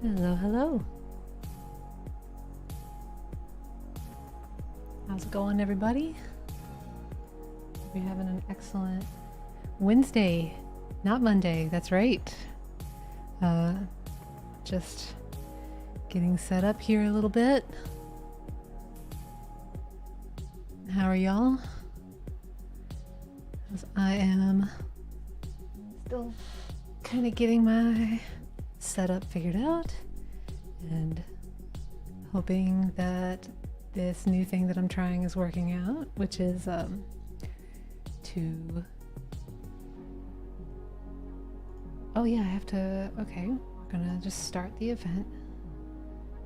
Hello, hello. How's it going, everybody? We're having an excellent Wednesday, not Monday. That's right. Just getting set up here a little bit. How are y'all? As I am still kind of getting my setup figured out and hoping that this new thing that I'm trying is working out, which is oh yeah, I have to, okay, we're gonna just start the event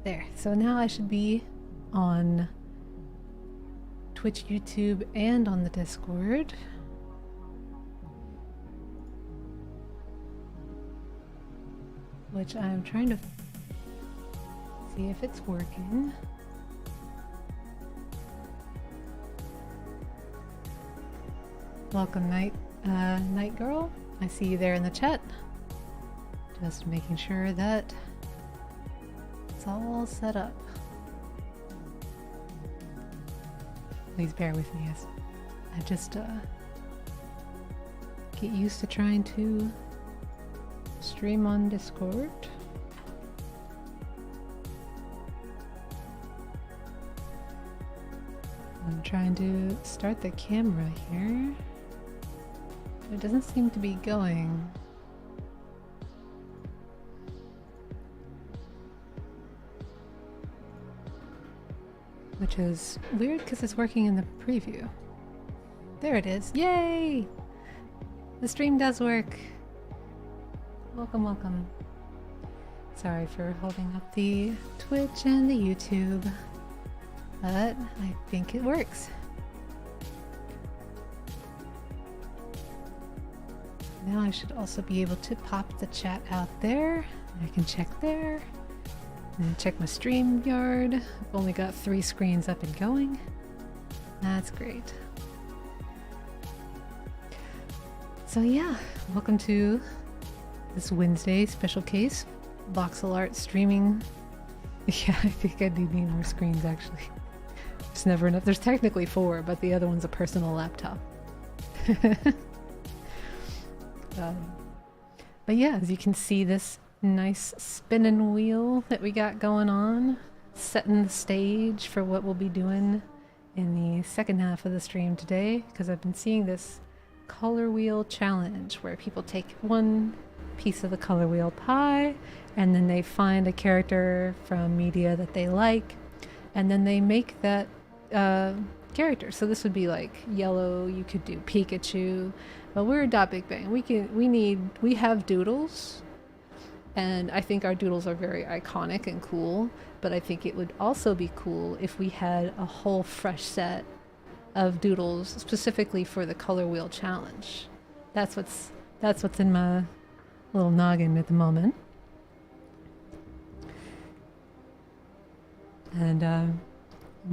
there. So now I should be on Twitch, YouTube, and on the Discord. Which I'm trying to see if it's working. Welcome, Night Girl. I see you there in the chat. Just making sure that it's all set up. Please bear with me as I just get used to trying to stream on Discord. I'm trying to start the camera here. It doesn't seem to be going. Which is weird because it's working in the preview. There it is. Yay! The stream does work. Welcome, welcome. Sorry for holding up the Twitch and the YouTube, but I think it works. Now I should also be able to pop the chat out there. I can check there and check my StreamYard. I've only got 3 screens up and going. That's great. So yeah, welcome to this Wednesday special case Voxel art streaming Yeah, I think I do need more screens actually. It's never enough. There's technically 4, but the other one's a personal laptop. But yeah, as you can see, this nice spinning wheel that we got going on, setting the stage for what we'll be doing in the second half of the stream today, because I've been seeing this Colorwheel challenge where people take one piece of the Colorwheel pie and then they find a character from media that they like and then they make that character. So this would be like yellow, you could do Pikachu, but we're Dot Big Bang. We have doodles, and I think our doodles are very iconic and cool, but I think it would also be cool if we had a whole fresh set of doodles specifically for the Color Wheel challenge. That's what's in my little noggin at the moment. And I'm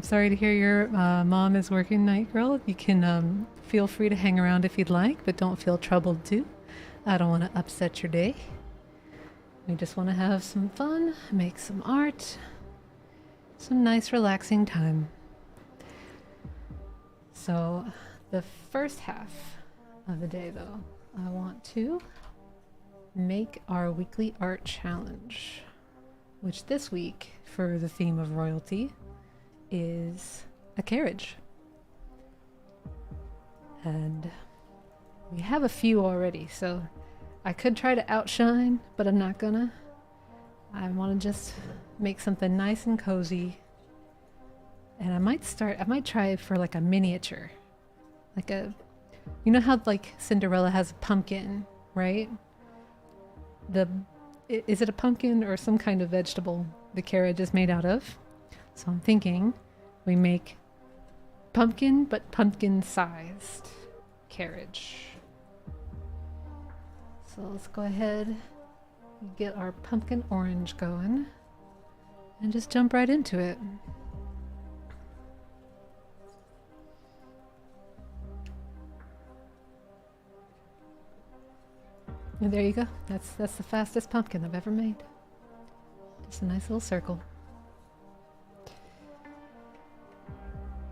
sorry to hear your mom is working night, girl. You can feel free to hang around if you'd like, but don't feel troubled too. I don't want to upset your day. We just want to have some fun, make some art, some nice relaxing time. So the first half of the day though, I want to make our weekly art challenge, which this week for the theme of royalty is a carriage. And we have a few already, so I could try to outshine, but I'm not gonna. I want to just make something nice and cozy. And I might try for like a miniature. Like you know how like Cinderella has a pumpkin, right? Is it a pumpkin or some kind of vegetable the carriage is made out of? So I'm thinking we make pumpkin, but pumpkin-sized carriage. So let's go ahead and get our pumpkin orange going and just jump right into it. And there you go. That's the fastest pumpkin I've ever made. Just a nice little circle.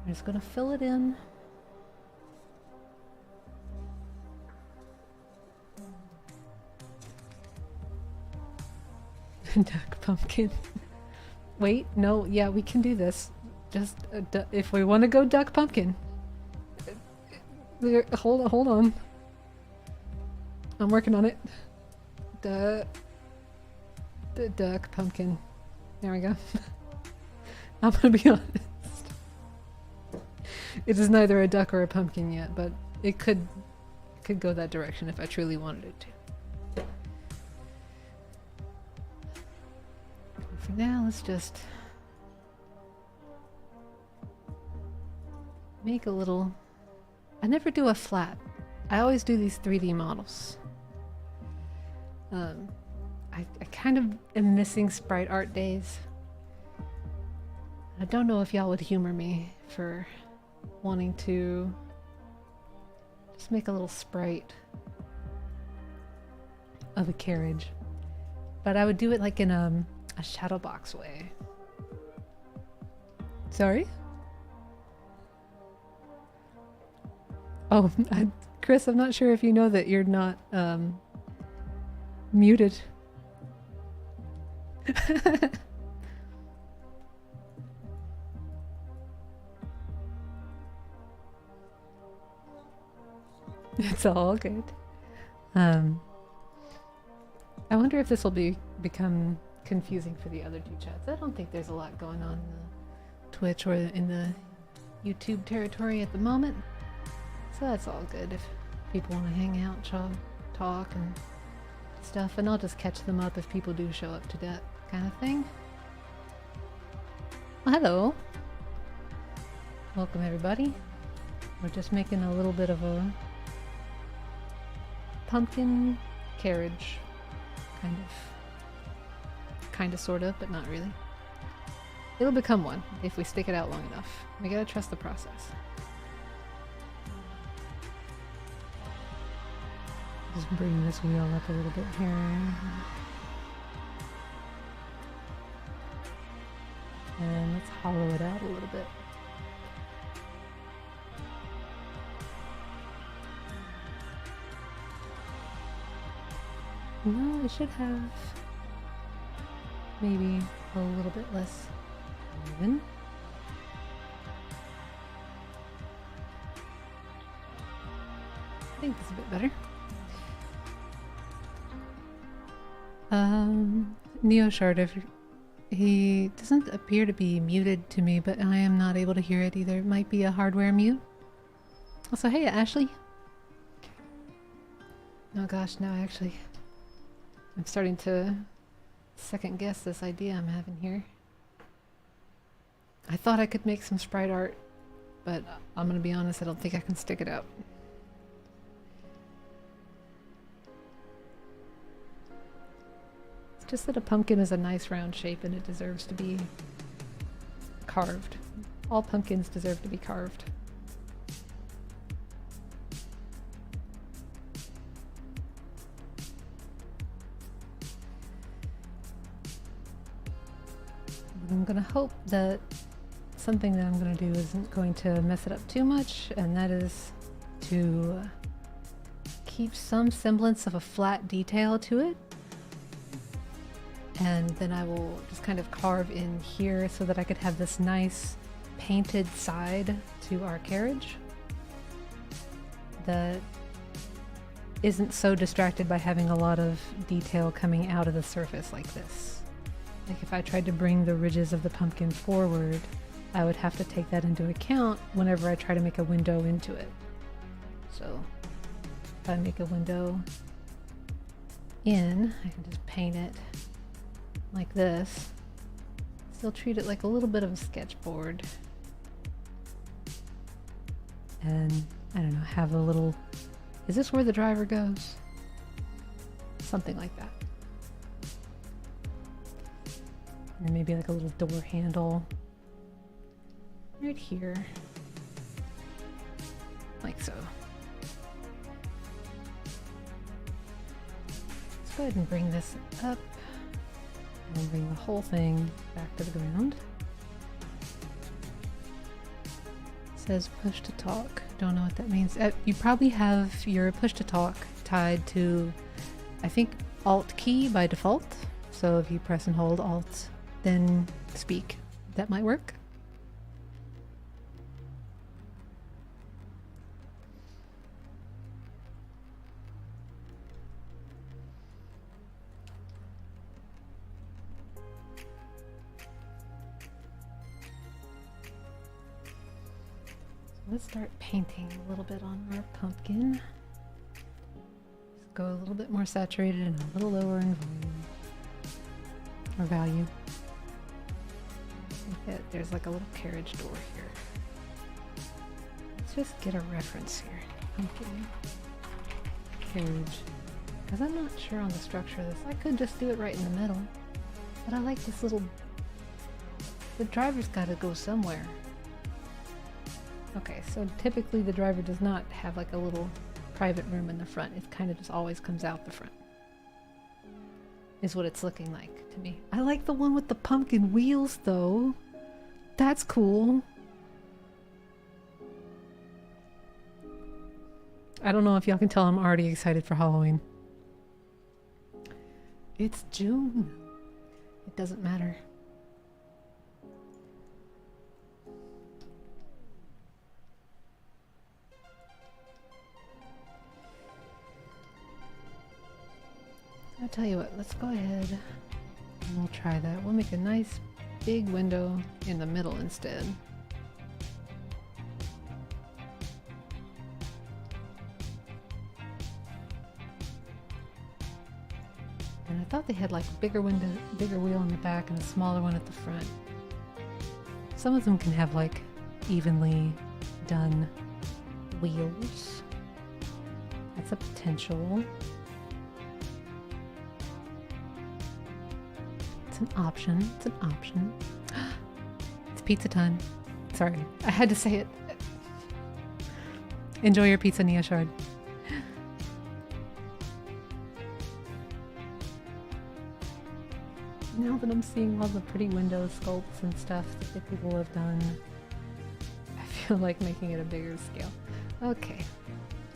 I'm just gonna fill it in. Duck pumpkin. Wait, no, yeah, we can do this. Just if we want to go duck pumpkin. Hold on. I'm working on it. The duck pumpkin. There we go. I'm gonna be honest. It is neither a duck or a pumpkin yet, but it could go that direction if I truly wanted it to. For now, let's just make a little. I never do a flat. I always do these 3D models. I kind of am missing sprite art days. I don't know if y'all would humor me for wanting to just make a little sprite of a carriage, but I would do it like in a shadow box way. Sorry? Oh, Chris, I'm not sure if you know that you're not muted. It's all good. I wonder if this will become confusing for the other two chats. I don't think there's a lot going on in the Twitch or in the YouTube territory at the moment. So that's all good if people want to hang out, talk and stuff, and I'll just catch them up if people do show up to that kind of thing. Well, hello. Welcome everybody. We're just making a little bit of a pumpkin carriage. Kind of, sort of, but not really. It'll become one if we stick it out long enough. We gotta trust the process. Just bring this wheel up a little bit here. And let's hollow it out a little bit. No, it should have maybe a little bit less even. I think it's a bit better. Neoshard, if he doesn't appear to be muted to me, but I am not able to hear it either. It might be a hardware mute. Also, hey, Ashley. Oh gosh, now actually, I'm starting to second guess this idea I'm having here. I thought I could make some sprite art, but I'm gonna be honest, I don't think I can stick it out. Just that a pumpkin is a nice round shape and it deserves to be carved. All pumpkins deserve to be carved. I'm gonna hope that something that I'm gonna do isn't going to mess it up too much, and that is to keep some semblance of a flat detail to it. And then I will just kind of carve in here so that I could have this nice painted side to our carriage that isn't so distracted by having a lot of detail coming out of the surface like this. Like if I tried to bring the ridges of the pumpkin forward, I would have to take that into account whenever I try to make a window into it. So if I make a window in, I can just paint it like this. Still treat it like a little bit of a sketchboard. And, I don't know, have a little... Is this where the driver goes? Something like that. And maybe like a little door handle. Right here. Like so. Let's go ahead and bring this up. And bring the whole thing back to the ground. It says push to talk. Don't know what that means. You probably have your push to talk tied to, I think, Alt key by default. So if you press and hold Alt, then speak. That might work. Let's start painting a little bit on our pumpkin. Just go a little bit more saturated and a little lower in volume or value. I think that there's like a little carriage door here. Let's just get a reference here. Pumpkin carriage. Because I'm not sure on the structure of this. I could just do it right in the middle. But I like this little... The driver's got to go somewhere. Okay, so typically the driver does not have like a little private room in the front. It kind of just always comes out the front. Is what it's looking like to me. I like the one with the pumpkin wheels though. That's cool. I don't know if y'all can tell I'm already excited for Halloween. It's June. It doesn't matter. I'll tell you what, let's go ahead and we'll try that. We'll make a nice big window in the middle instead. And I thought they had like a bigger window, bigger wheel in the back and a smaller one at the front. Some of them can have like evenly done wheels. That's a potential. An option. It's an option. It's pizza time. Sorry, I had to say it. Enjoy your pizza, Neoshard. Now that I'm seeing all the pretty window sculpts and stuff that the people have done, I feel like making it a bigger scale. Okay,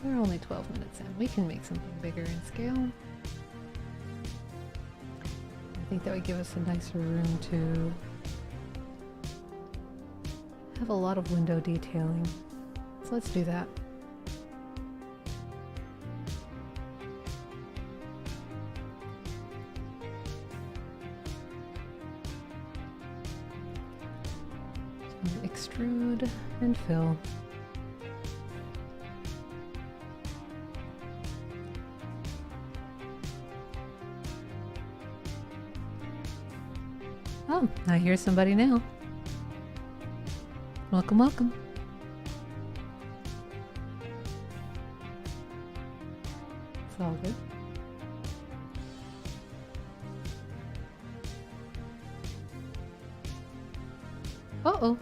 we're only 12 minutes in. We can make something bigger in scale. I think that would give us a nicer room to have a lot of window detailing. So let's do that. Extrude and fill. Oh, I hear somebody now. Welcome, welcome. It's all good. Uh-oh.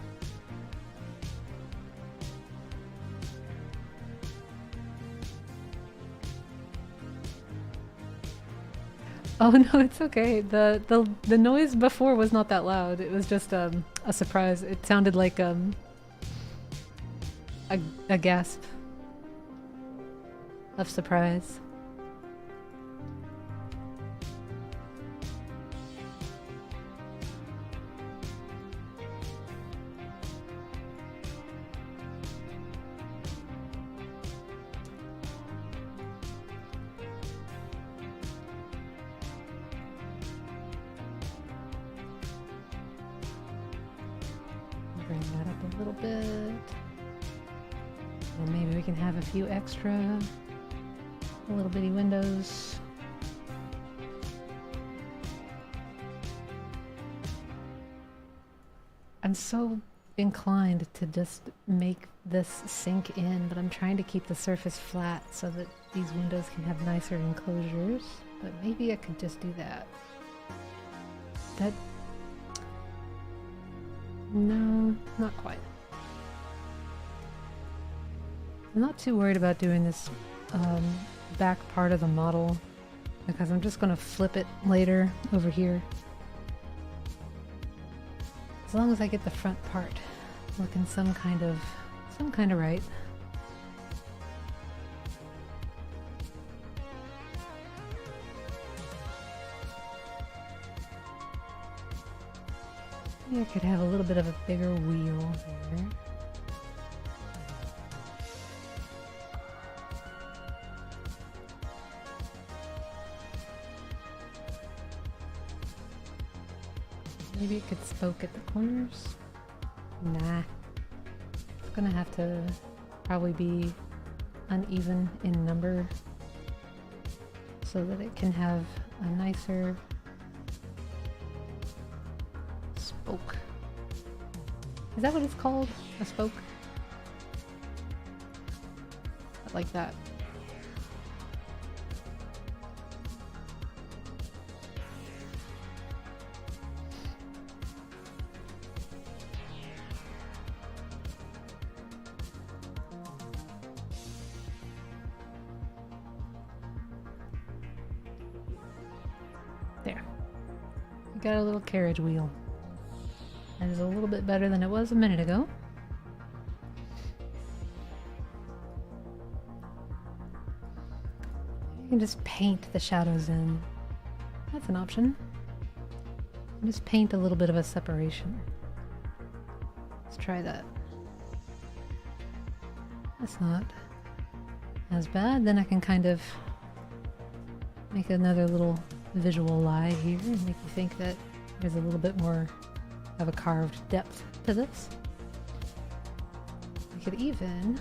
Oh no, it's okay. The noise before was not that loud. It was just a surprise. It sounded like a gasp of surprise. Bring that up a little bit. And maybe we can have a few extra little bitty windows. I'm so inclined to just make this sink in, but I'm trying to keep the surface flat so that these windows can have nicer enclosures. But maybe I could just do that. No, not quite. I'm not too worried about doing this back part of the model because I'm just going to flip it later over here. As long as I get the front part looking some kind of right. Maybe I could have a little bit of a bigger wheel here. Maybe it could spoke at the corners? Nah. It's gonna have to probably be uneven in number so that it can have a nicer spoke. Is that what it's called? A spoke? Like that. There. We got a little carriage wheel. That is a little bit better than it was a minute ago. You can just paint the shadows in. That's an option. Just paint a little bit of a separation. Let's try that. That's not as bad. Then I can kind of make another little visual lie here and make you think that there's a little bit more of a carved depth to this. I could even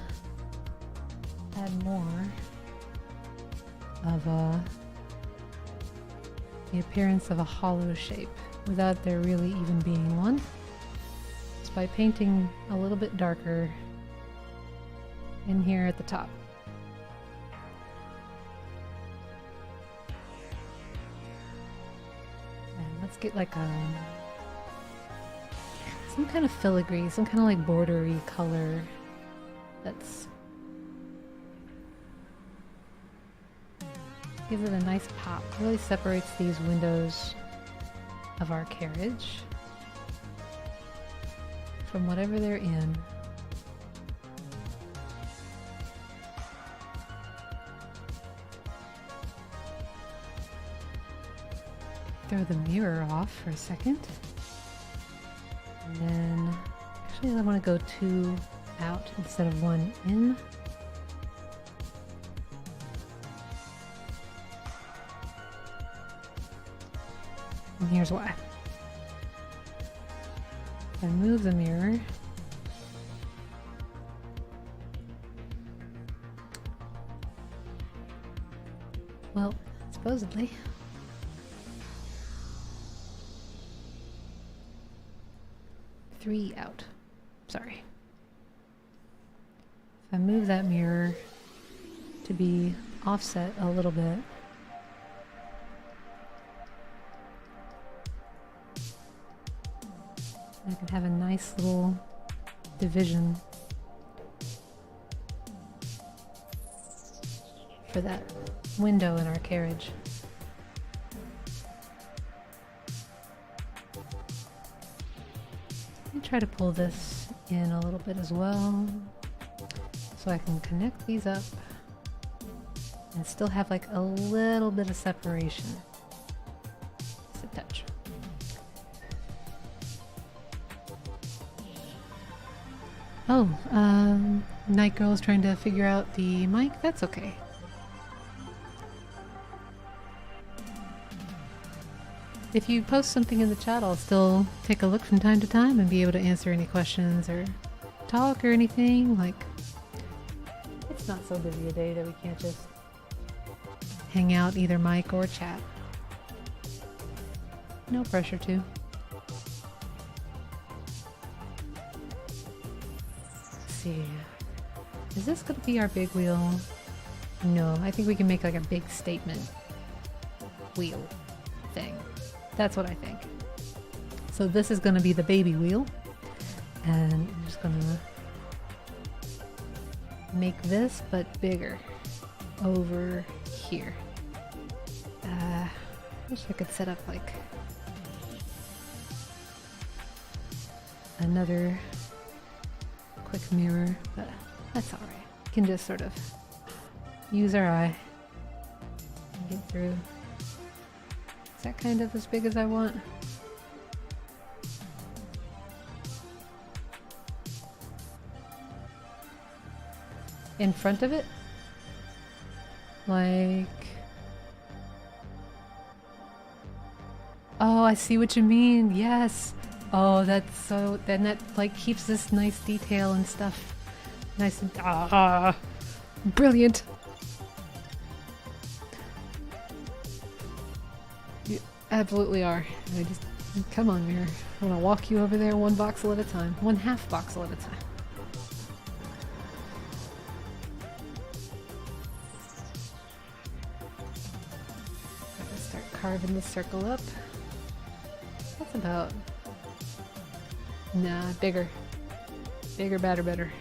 add more of the appearance of a hollow shape without there really even being one. Just by painting a little bit darker in here at the top. And let's get like some kind of filigree, some kind of like bordery color that's gives it a nice pop. Really separates these windows of our carriage from whatever they're in. Throw the mirror off for a second. And then, actually I want to go 2 out instead of 1 in. And here's why. If I move the mirror, well, supposedly, three out. Sorry. If I move that mirror to be offset a little bit, I can have a nice little division for that window in our carriage. Let me try to pull this in a little bit as well, so I can connect these up and still have like a little bit of separation. Just a touch. Oh, Night Girl is trying to figure out the mic. That's okay. If you post something in the chat, I'll still take a look from time to time and be able to answer any questions or talk or anything. Like, it's not so busy a day that we can't just hang out, either mic or chat. No pressure to. Let's see. Is this going to be our big wheel? No, I think we can make like a big statement wheel thing. That's what I think. So this is going to be the baby wheel, and I'm just going to make this but bigger over here. Wish I could set up like another quick mirror, but that's alright. We can just sort of use our eye and get through. Is that kind of as big as I want? In front of it? Like... Oh, I see what you mean. Yes. Oh, that's so... Then that like keeps this nice detail and stuff. Nice and... Brilliant. You absolutely are. I just... Come on, mirror. I want to walk you over there one voxel at a time. One half voxel at a time. Let's start carving this circle up. That's about... Nah, bigger. Bigger, better, better.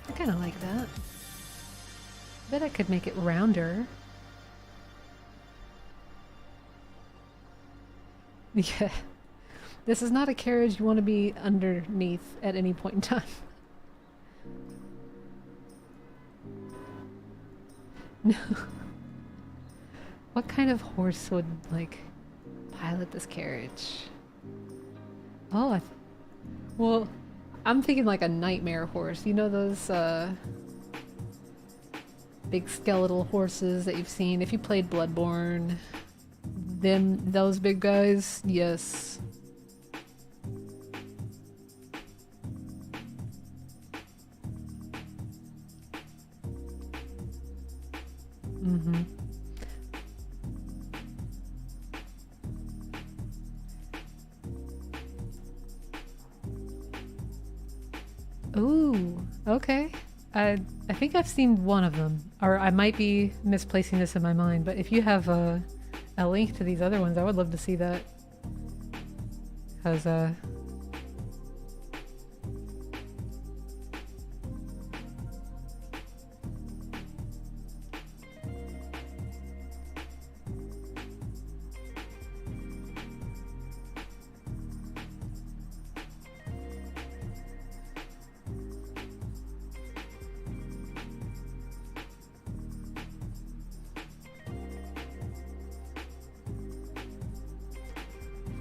I kind of like that. Bet I could make it rounder. Yeah. This is not a carriage you want to be underneath at any point in time. No. What kind of horse would, like, pilot this carriage? Oh, well, I'm thinking like a nightmare horse. You know those, big skeletal horses that you've seen if you played Bloodborne? Those big guys? Yes. Mm-hmm. Ooh, okay. I think I've seen one of them, or I might be misplacing this in my mind, but if you have a link to these other ones, I would love to see that. Because,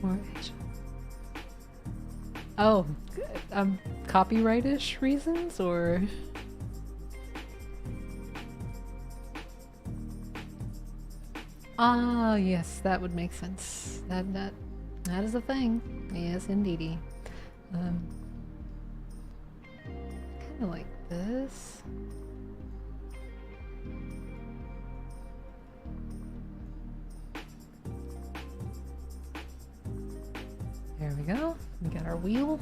Or oh, copyright-ish reasons, or? Ah, yes, that would make sense. That is a thing. Yes, indeedy. Kind of like this. There we go. We got our wheel.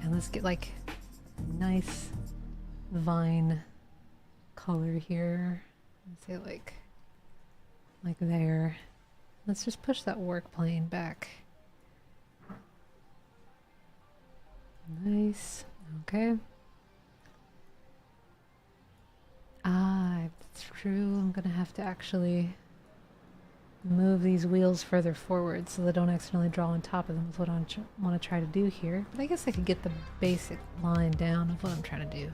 And let's get like a nice vine color here. Let's say like there. Let's just push that work plane back. Nice. Okay. Ah, it's true. I'm gonna have to actually move these wheels further forward so they don't accidentally draw on top of them. Is what I want to try to do here. But I guess I could get the basic line down of what I'm trying to do.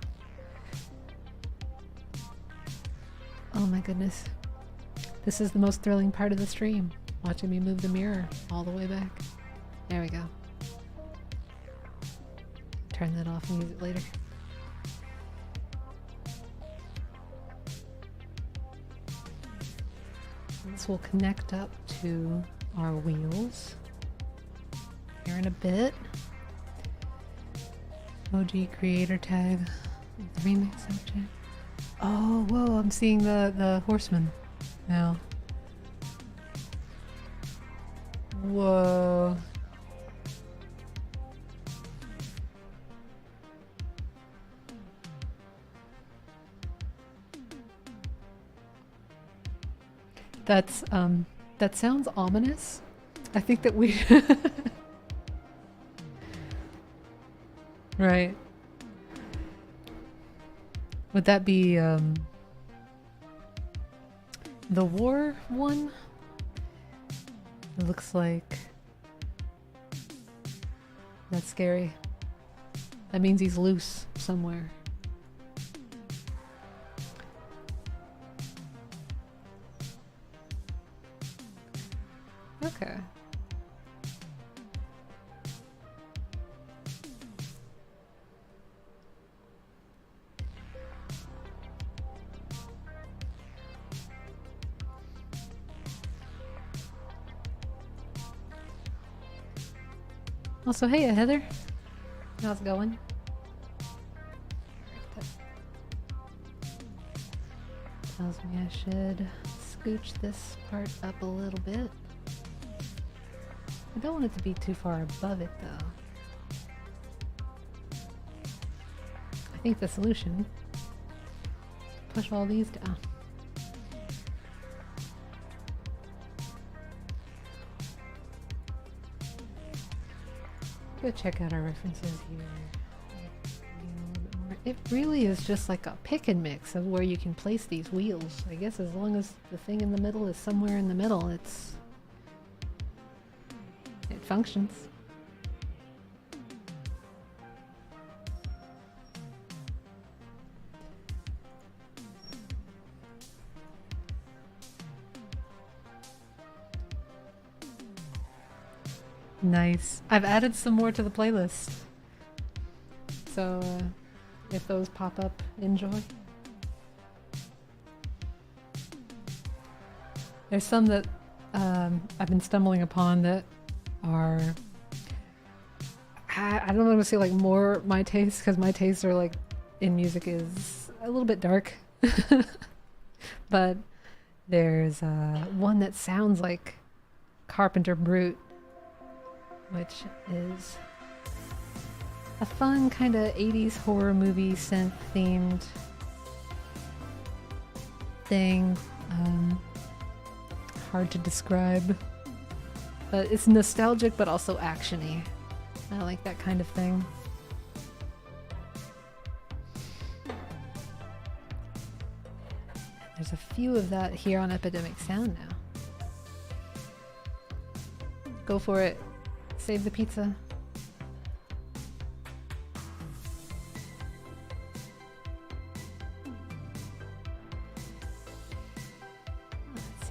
Oh my goodness. This is the most thrilling part of the stream. Watching me move the mirror all the way back. There we go. Turn that off and use it later. This will connect up to our wheels here in a bit. OG creator tag, the remix object. Oh, whoa, I'm seeing the horseman now. Whoa. That's that sounds ominous. I think that we right. Would that be the war one? It looks like that's scary. That means he's loose somewhere. Okay. Also, hey Heather. How's it going? Tells me I should scooch this part up a little bit. I don't want it to be too far above it though. I think the solution, push all these down. Go check out our references here. It really is just like a pick and mix of where you can place these wheels. I guess as long as the thing in the middle is somewhere in the middle, it functions. Nice. I've added some more to the playlist. So if those pop up, enjoy. There's some that I've been stumbling upon that are, I don't want to say like more my taste, because my tastes are like in music is a little bit dark. But there's one that sounds like Carpenter Brute, which is a fun kind of 80s horror movie synth themed thing. Hard to describe, but it's nostalgic but also actiony. I like that kind of thing. There's a few of that here on Epidemic Sound now. Go for it. Save the pizza.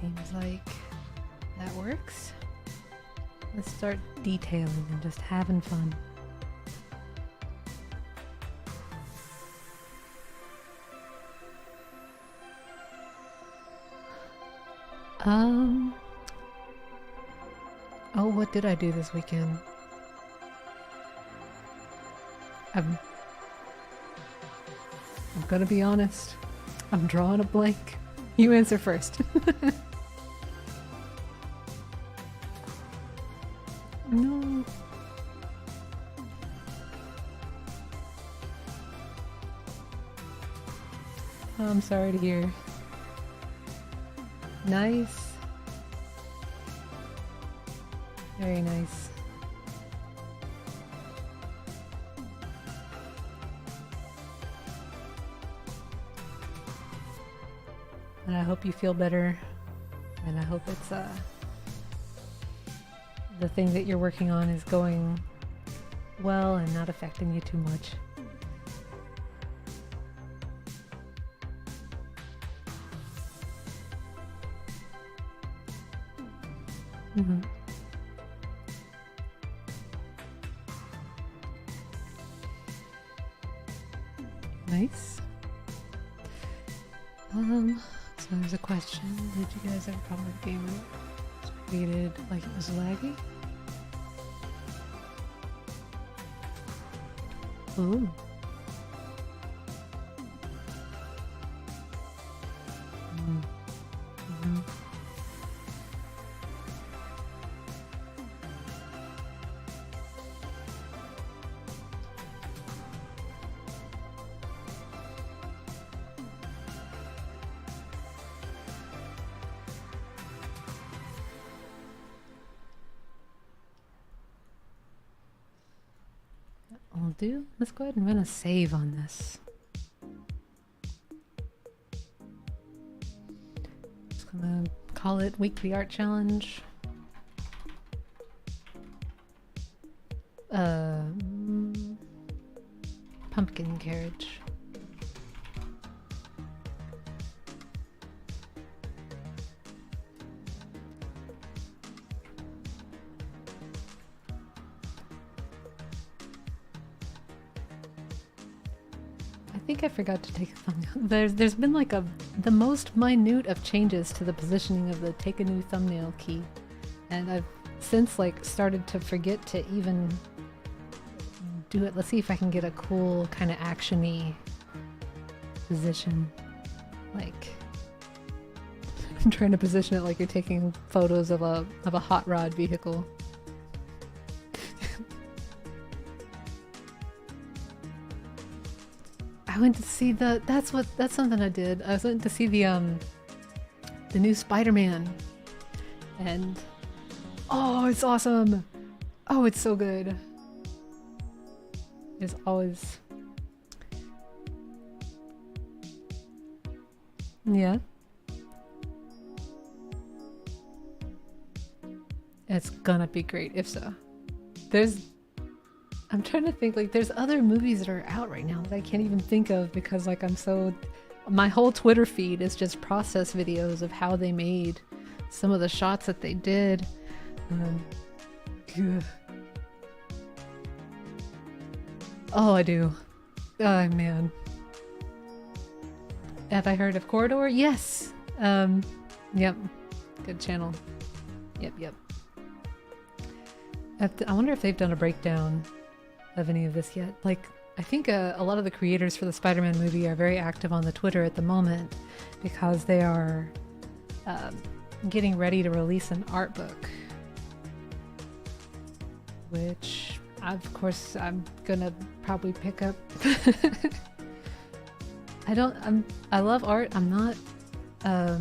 Seems like that works. Let's start detailing and just having fun. Oh, what did I do this weekend? I'm gonna be honest. I'm drawing a blank. You answer first. No. Oh, I'm sorry to hear. Nice. Very nice. And I hope you feel better. And I hope it's the thing that you're working on is going well and not affecting you too much. Mm-hmm. Nice. So there's a question. Did you guys ever problem with a game that was created like it was laggy? Ooh. Mm-hmm. I'll do. Let's go ahead and run a save on this. Just gonna call it Weekly Art Challenge. Pumpkin Carriage. I think I forgot to take a thumbnail. There's been like the most minute of changes to the positioning of the take a new thumbnail key, and I've since like started to forget to even do it. Let's see if I can get a cool kind of action-y position. Like I'm trying to position it like you're taking photos of a hot rod vehicle. I went to see that's something I did. I went to see the new Spider-Man, and oh, it's awesome. Oh, it's so good. It's always, yeah. It's gonna be great if so. I'm trying to think, like, there's other movies that are out right now that I can't even think of because, like, my whole Twitter feed is just process videos of how they made some of the shots that they did. Oh, I do. Oh, man. Have I heard of Corridor? Yes! Yep. Good channel. Yep. I wonder if they've done a breakdown of any of this yet. Like, I think a lot of the creators for the Spider-Man movie are very active on the Twitter at the moment because they are getting ready to release an art book, which of course I'm gonna probably pick up. I love art. I'm not a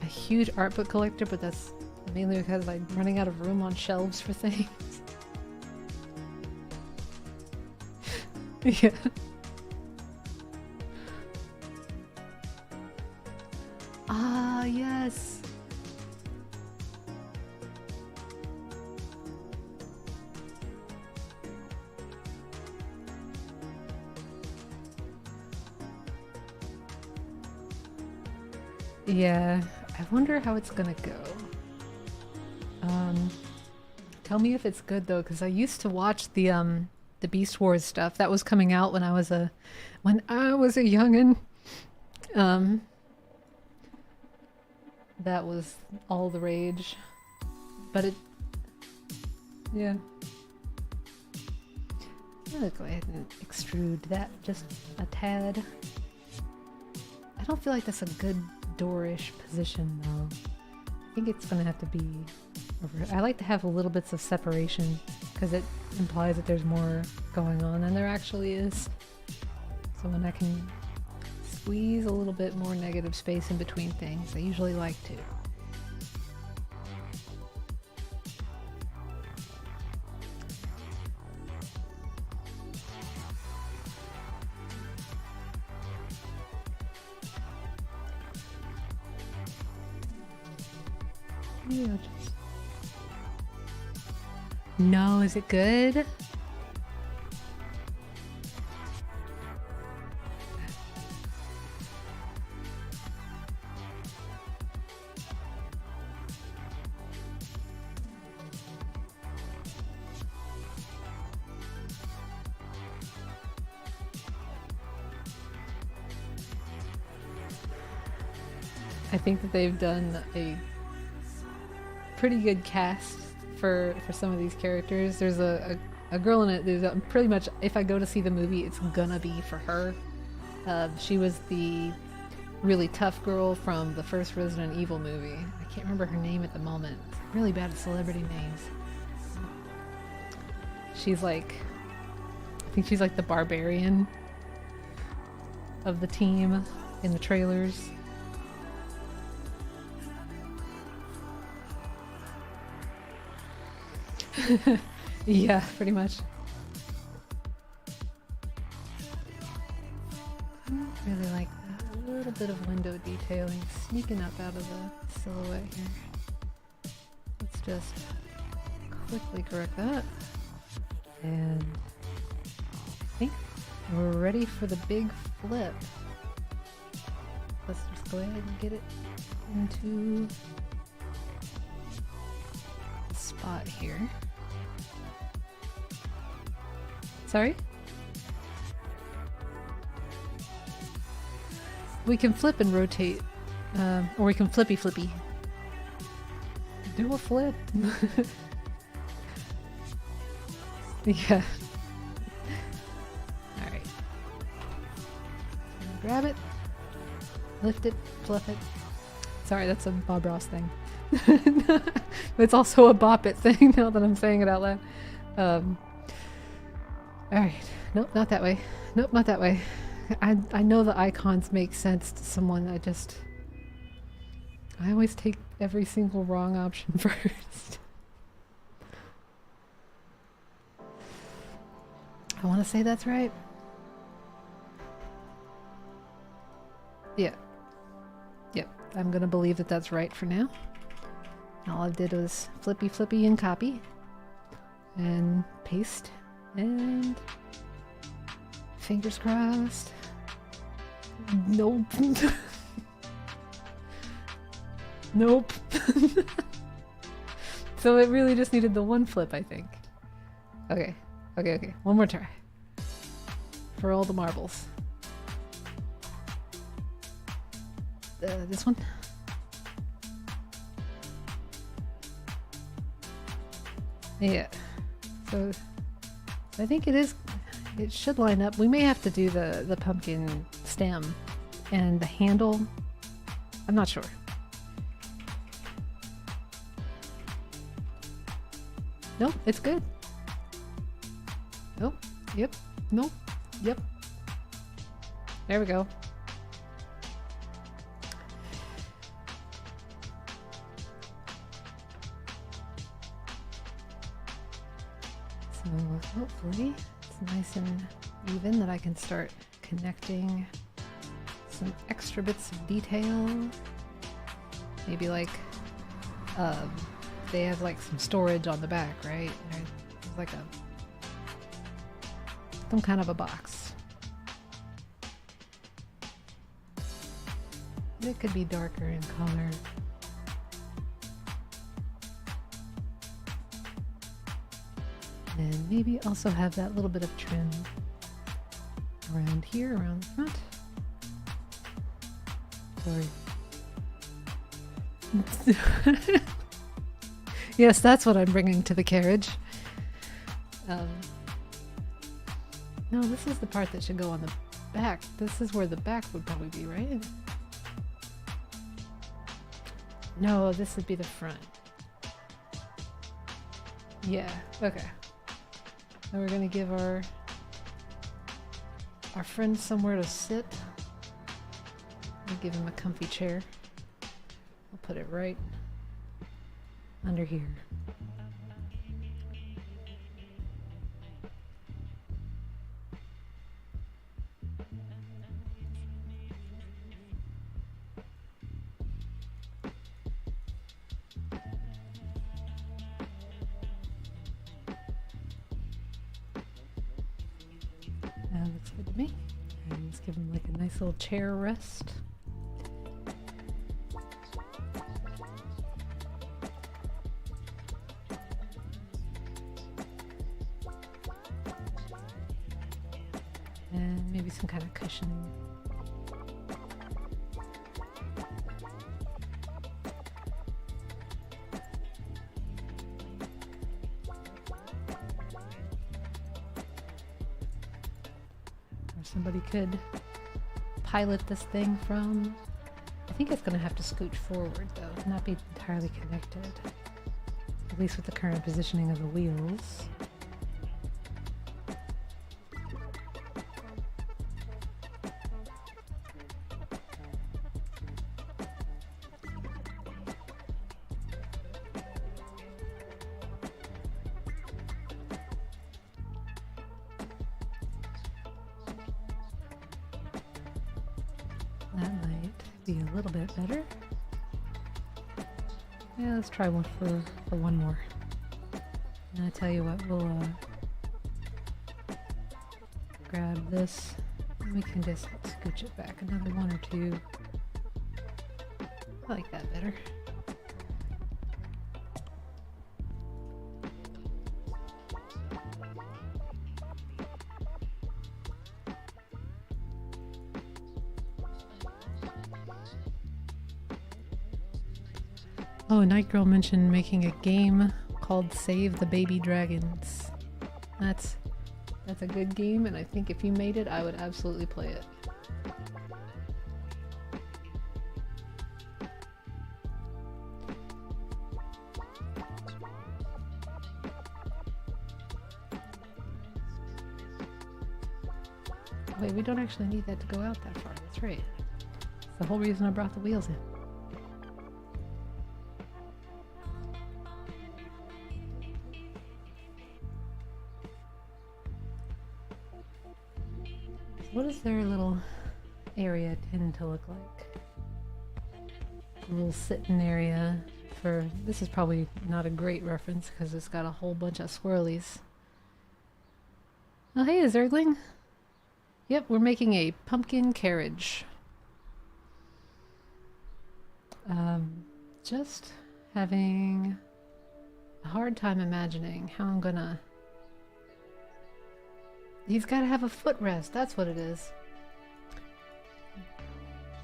huge art book collector, but that's mainly because I'm running out of room on shelves for things. Yeah. Ah, yes. Yeah, I wonder how it's gonna go. Tell me if it's good though, because I used to watch the Beast Wars stuff that was coming out when I was a youngin. That was all the rage, but yeah. I'm gonna go ahead and extrude that just a tad. I don't feel like that's a good door-ish position though. I think it's gonna have to be over. I like to have little bits of separation because it implies that there's more going on than there actually is. So when I can squeeze a little bit more negative space in between things, I usually like to. Yeah, just... No, is it good? I think that they've done a pretty good cast for some of these characters. There's a girl in it. There's pretty much, if I go to see the movie, it's gonna be for her. She was the really tough girl from the first Resident Evil movie. I can't remember her name at the moment. Really bad at celebrity names. She's like, I think she's like the barbarian of the team in the trailers. Yeah, pretty much. I don't really like that. A little bit of window detailing sneaking up out of the silhouette here. Let's just quickly correct that. And I think we're ready for the big flip. Let's just go ahead and get it into the spot here. Sorry? We can flip and rotate, or we can flippy. Do a flip. Yeah. Alright. Grab it, lift it, fluff it. Sorry, that's a Bob Ross thing. It's also a bop it thing now that I'm saying it out loud. Alright, nope, not that way. Nope, not that way. I know the icons make sense to someone. I always take every single wrong option first. I want to say that's right. Yeah. Yep, I'm gonna believe that that's right for now. All I did was flippy and copy. And paste. And fingers crossed. Nope. Nope. So it really just needed the one flip, I think. Okay. One more try. For all the marbles. This one? Yeah. So I think it should line up. We may have to do the pumpkin stem and the handle. I'm not sure. Nope, it's good. Nope, yep, nope, yep. There we go. So hopefully it's nice and even that I can start connecting some extra bits of detail. Maybe like they have like some storage on the back, right? There's like some kind of a box. It could be darker in color. And maybe also have that little bit of trim around here, around the front. Sorry. Yes, that's what I'm bringing to the carriage. No, this is the part that should go on the back. This is where the back would probably be, right? No, this would be the front. Yeah, okay. Now we're gonna give our friend somewhere to sit. We'll give him a comfy chair. I'll put it right under here. That looks good to me. And let's give him like a nice little chair rest. And maybe some kind of cushioning. Somebody could pilot this thing from. I think it's going to have to scooch forward though, not be entirely connected, at least with the current positioning of the wheels. That might be a little bit better. Yeah, let's try one for one more. And I tell you what, we'll grab this and we can just scooch it back another one or two. I like that better. Oh, Night Girl mentioned making a game called Save the Baby Dragons. That's a good game, and I think if you made it, I would absolutely play it. Wait, we don't actually need that to go out that far. That's right. That's the whole reason I brought the wheels in. What does their little area tend to look like? A little sitting area for... This is probably not a great reference because it's got a whole bunch of swirlies. Oh, hey, Zergling. Yep, we're making a pumpkin carriage. Just having a hard time imagining how I'm gonna... He's got to have a footrest. That's what it is. Is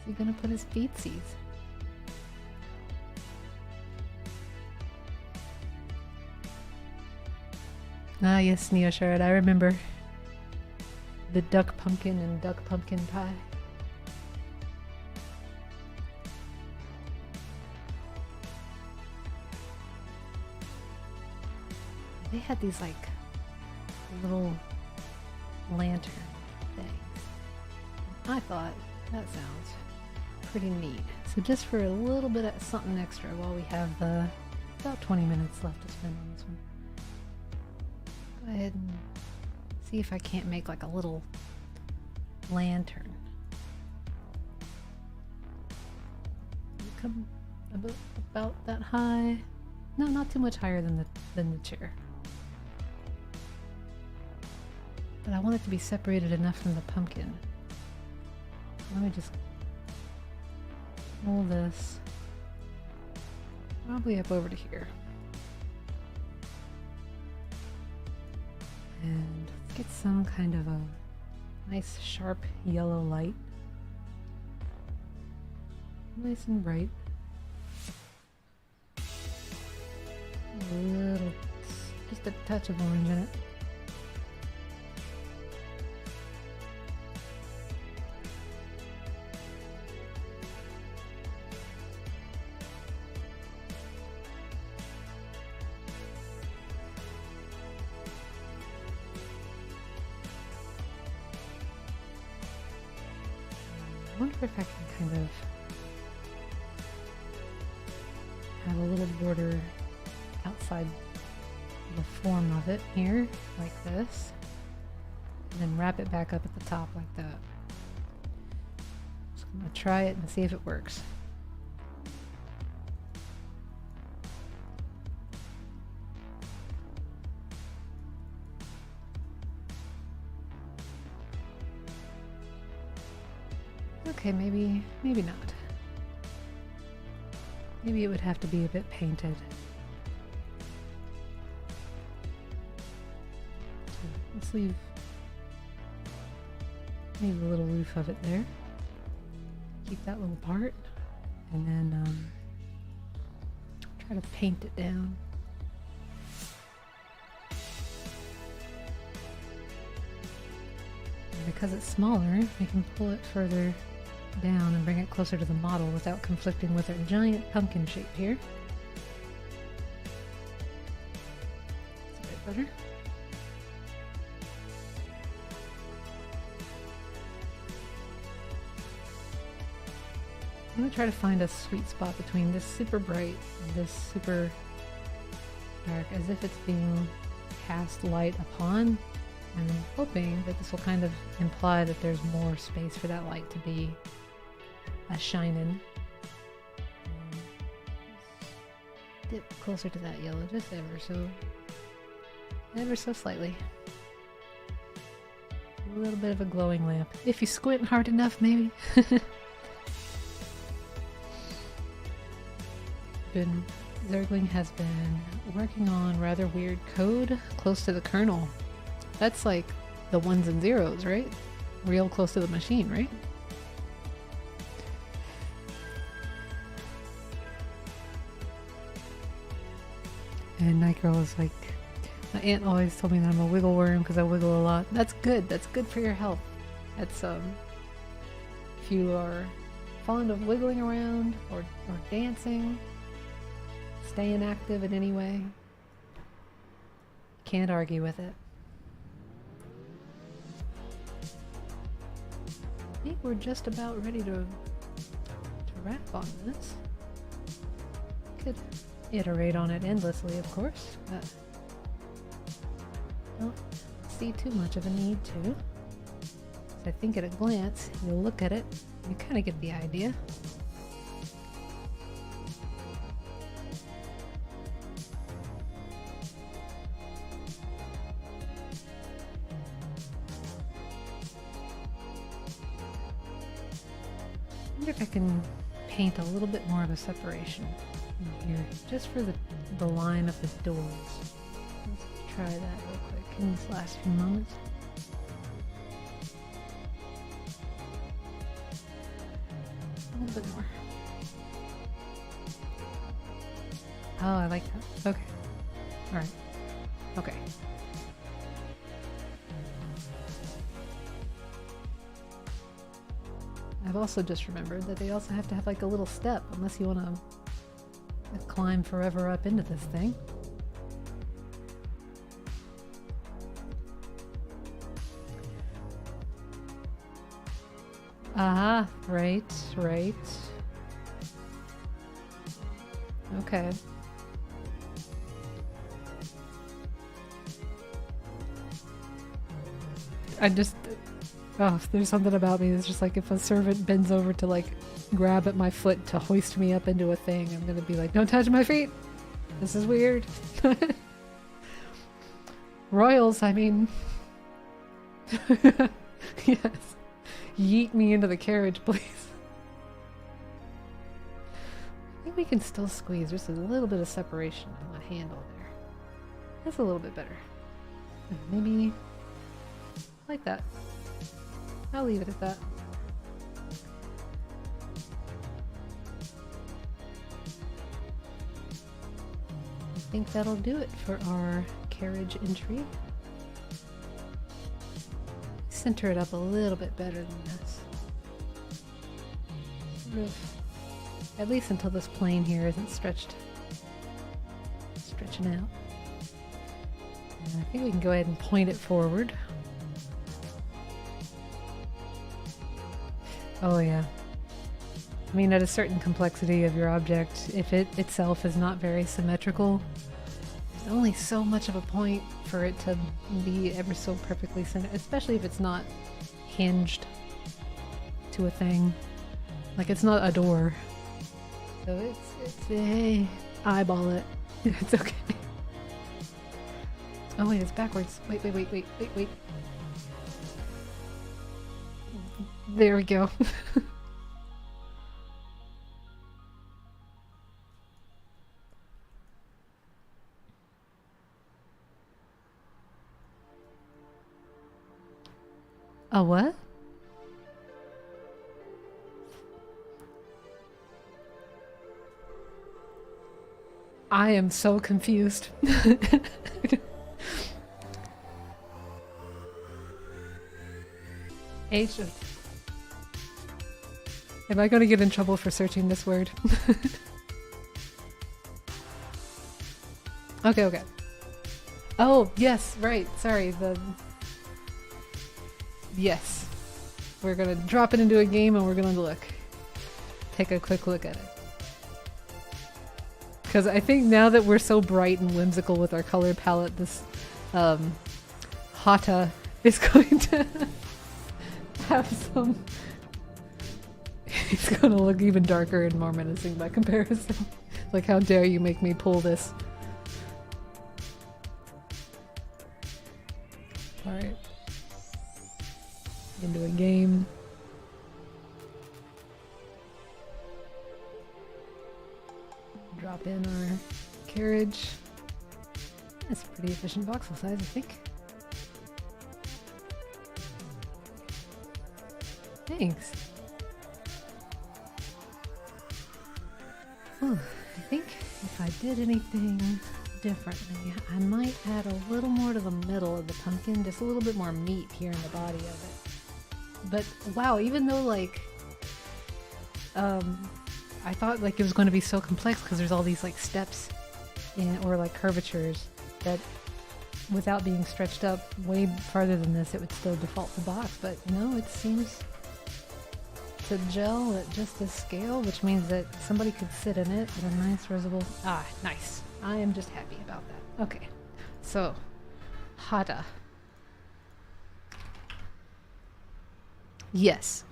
he gonna put his feetsies? Ah, yes, Neo Shard. I remember the duck pumpkin and duck pumpkin pie. They had these like little lantern things. I thought that sounds pretty neat. So just for a little bit of something extra while we have about 20 minutes left to spend on this one. Go ahead and see if I can't make like a little lantern. Come about that high. No, not too much higher than the chair. But I want it to be separated enough from the pumpkin. Let me just roll this probably up over to here. And let's get some kind of a nice sharp yellow light. Nice and bright. A little, just a touch of orange in it. I wonder if I can kind of have a little border outside the form of it here, like this, and then wrap it back up at the top like that. Just gonna try it and see if it works. Okay, maybe not. Maybe it would have to be a bit painted. So let's leave maybe a little roof of it there. Keep that little part, and then try to paint it down. And because it's smaller, we can pull it further down and bring it closer to the model without conflicting with our giant pumpkin shape here. It's a bit better. I'm going to try to find a sweet spot between this super bright and this super dark, as if it's being cast light upon, and I'm hoping that this will kind of imply that there's more space for that light to be a shining. Dip closer to that yellow, just ever so slightly. A little bit of a glowing lamp. If you squint hard enough, maybe. Zergling has been working on rather weird code close to the kernel. That's like the ones and zeros, right? Real close to the machine, right? And Night Girl is like, my aunt always told me that I'm a wiggle worm because I wiggle a lot. That's good. That's good for your health. That's if you are fond of wiggling around or dancing, staying active in any way, can't argue with it. I think we're just about ready to wrap on this. Could iterate on it endlessly, of course, but don't see too much of a need to. I think at a glance, you look at it, you kind of get the idea. I wonder if I can paint a little bit more of a separation in here, just for the line of the doors. Let's try that real quick in these last few moments. A little bit more. Oh, I like that. Okay. Alright. Okay. I've also just remembered that they also have to have like a little step, unless you want to climb forever up into this thing. Ah, right. Okay. Oh, there's something about me. It's just like if a servant bends over to like grab at my foot to hoist me up into a thing, I'm gonna be like, don't touch my feet. This is weird. Royals, I mean. Yes. Yeet me into the carriage, please. I think we can still squeeze just a little bit of separation on the handle there. That's a little bit better. Maybe like that. I'll leave it at that. I think that'll do it for our carriage entry. Center it up a little bit better than this. Sort of, at least until this plane here isn't stretching out. And I think we can go ahead and point it forward. Oh yeah. I mean, at a certain complexity of your object, if it itself is not very symmetrical, there's only so much of a point for it to be ever so perfectly centered, especially if it's not hinged to a thing. Like, it's not a door. So it's eyeball it. It's okay. Oh wait, it's backwards. Wait. There we go. A what? I am so confused. H. Am I going to get in trouble for searching this word? Okay. Oh, yes, right. Sorry, Yes. We're going to drop it into a game and we're going to take a quick look at it. Because I think now that we're so bright and whimsical with our color palette, this Hata is going to have some... It's going to look even darker and more menacing by comparison. Like, how dare you make me pull this? Alright. Into a game. Drop in our carriage. That's a pretty efficient voxel size, I think. Thanks. Whew, I think if I did anything differently, I might add a little more to the middle of the pumpkin, just a little bit more meat here in the body of it. But wow, even though like I thought like it was going to be so complex because there's all these like steps or like curvatures that without being stretched up way farther than this it would still default to box, but no, it seems to gel at just this scale, which means that somebody could sit in it at a nice risible. Ah, nice. I am just happy about that. Okay, so Hata. Yes.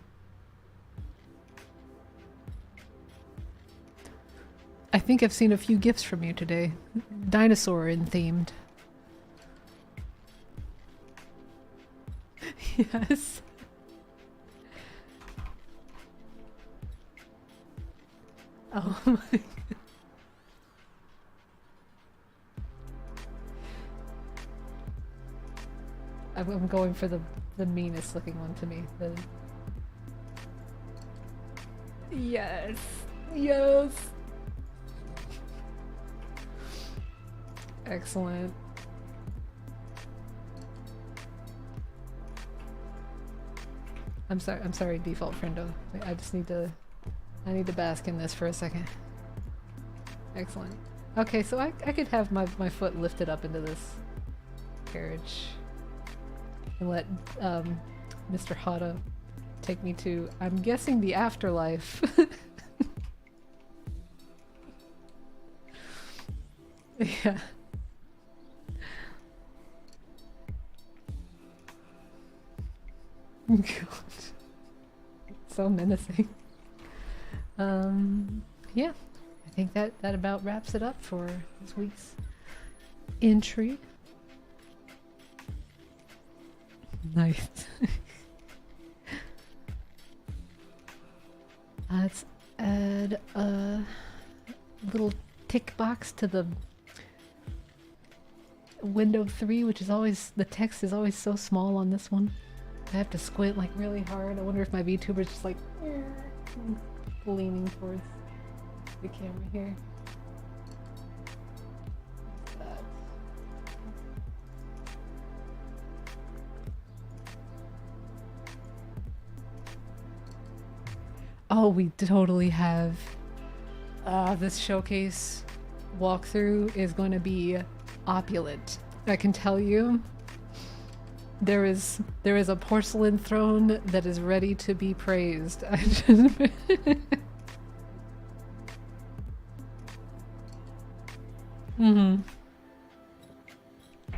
I think I've seen a few gifts from you today. Dinosaur in themed. Yes. Oh my god. I'm going for the meanest looking one to me. Yes. Yes. Excellent. I'm sorry, default friendo. I just need to bask in this for a second. Excellent. Okay, so I could have my foot lifted up into this carriage and let Mr. Hata take me to, I'm guessing, the afterlife. Yeah. God. So menacing. Yeah, I think that about wraps it up for this week's entry. Nice. Let's add a little tick box to the window 3, which is always, the text is always so small on this one. I have to squint like really hard. I wonder if my VTuber's just like leaning towards the camera here. What's that? Oh, we totally have. This showcase walkthrough is going to be opulent. I can tell you. There is a porcelain throne that is ready to be praised. I just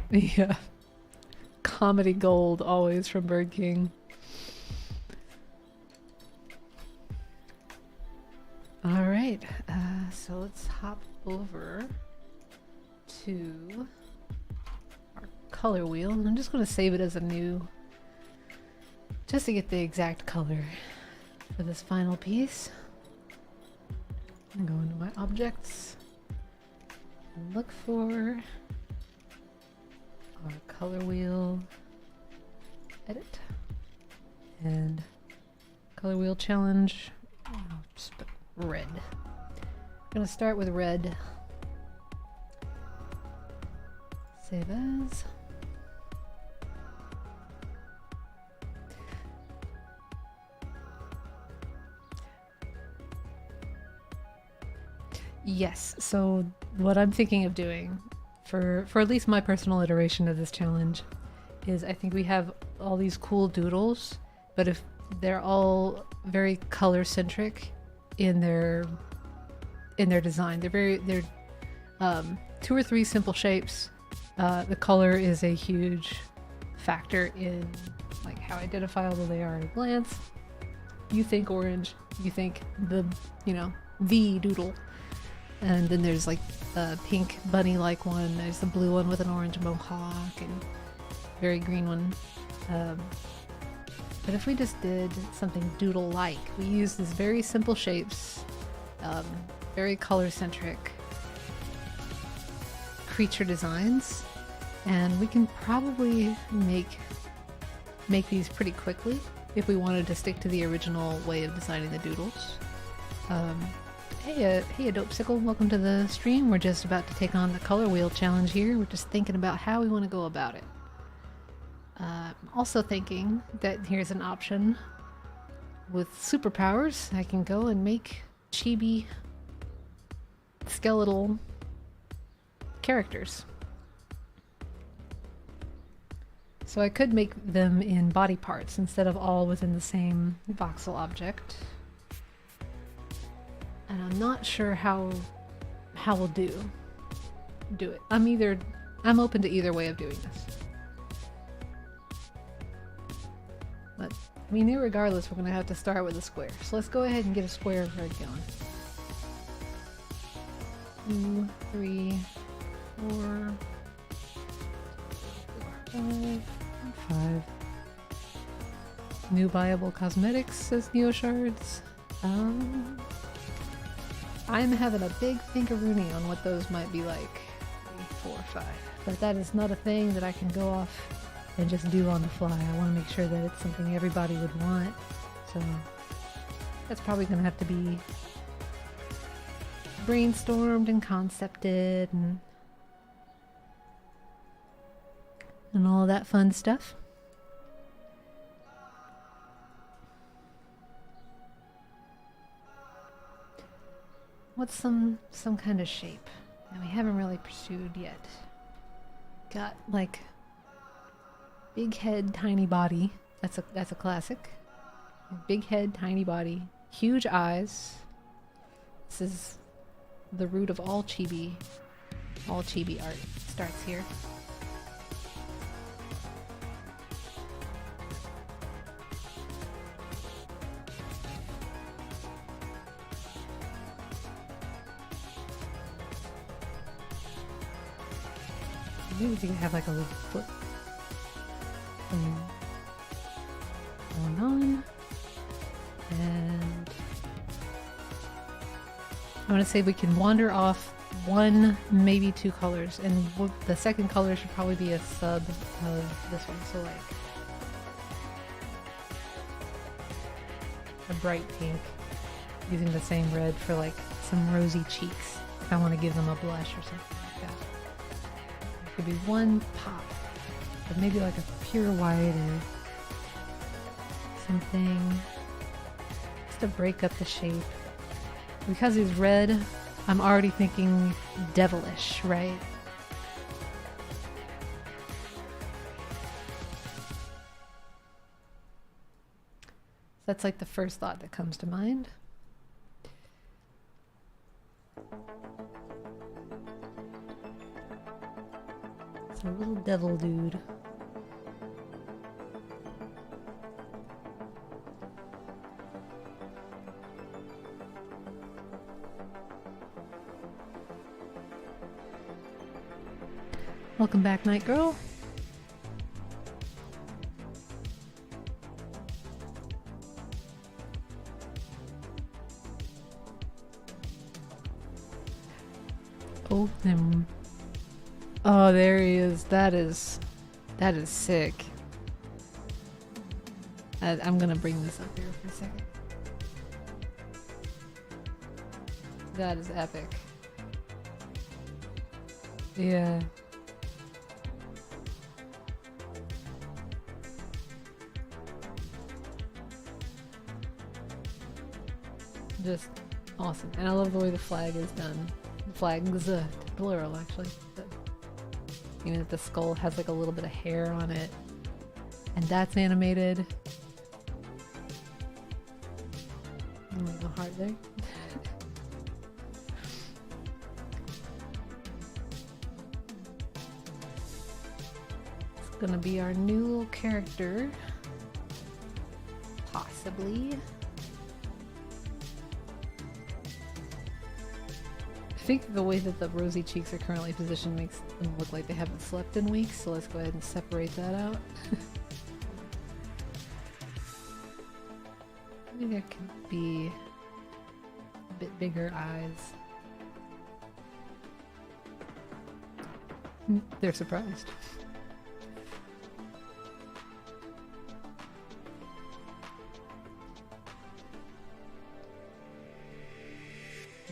Yeah. Comedy gold always from Bird King. All right, so let's hop over to our color wheel. I'm just going to save it as a new, just to get the exact color for this final piece. I'm going to my objects and look for our color wheel, edit, and color wheel challenge. Just put red. I'm gonna start with red. Save as. Yes, so what I'm thinking of doing for at least my personal iteration of this challenge is I think we have all these cool doodles, but if they're all very color centric in their design. They're 2 or 3 simple shapes. The color is a huge factor in like how identifiable they are at a glance. You think orange, you think the doodle. And then there's like a pink bunny-like one, there's the blue one with an orange mohawk, and very green one. But if we just did something doodle-like, we use these very simple shapes, very color-centric creature designs, and we can probably make these pretty quickly if we wanted to stick to the original way of designing the doodles. Hey, Adopesicle, welcome to the stream. We're just about to take on the color wheel challenge here. We're just thinking about how we want to go about it. I'm also thinking that here's an option with superpowers. I can go and make chibi skeletal characters. So I could make them in body parts instead of all within the same voxel object. And I'm not sure how we'll do it. I'm open to either way of doing this. But I mean, regardless, we're gonna have to start with a square. So let's go ahead and get a square red going. 2, 3, 4, 5, 5. New viable cosmetics, says Neoshards. I'm having a big thinkaroony on what those might be like. 3, 4, 5. But that is not a thing that I can go off and just do on the fly. I want to make sure that it's something everybody would want. So that's probably going to have to be brainstormed and concepted and all that fun stuff. What's some kind of shape that we haven't really pursued yet? Got like big head, tiny body. That's a classic. Big head, tiny body, huge eyes. This is the root of all chibi. All chibi art starts here. Maybe we can have like a little foot thing going on. And I want to say we can wander off one, maybe two colors, and the second color should probably be a sub of this one. So like a bright pink, using the same red for like some rosy cheeks if I want to give them a blush or something like that. It could be one pop, but maybe like a pure white or something, just to break up the shape. Because he's red, I'm already thinking devilish, right? That's like the first thought that comes to mind. It's a little devil dude. Welcome back, Night Girl. Oh, them. Oh, there he is. That is sick. I'm gonna bring this up here for a second. That is epic. Yeah. Just awesome. And I love the way the flag is done. The flags, plural actually. You know, the skull has like a little bit of hair on it. And that's animated. Like a heart there. It's gonna be our new little character. Possibly. I think the way that the rosy cheeks are currently positioned makes them look like they haven't slept in weeks, so let's go ahead and separate that out. Maybe there could be a bit bigger eyes. They're surprised.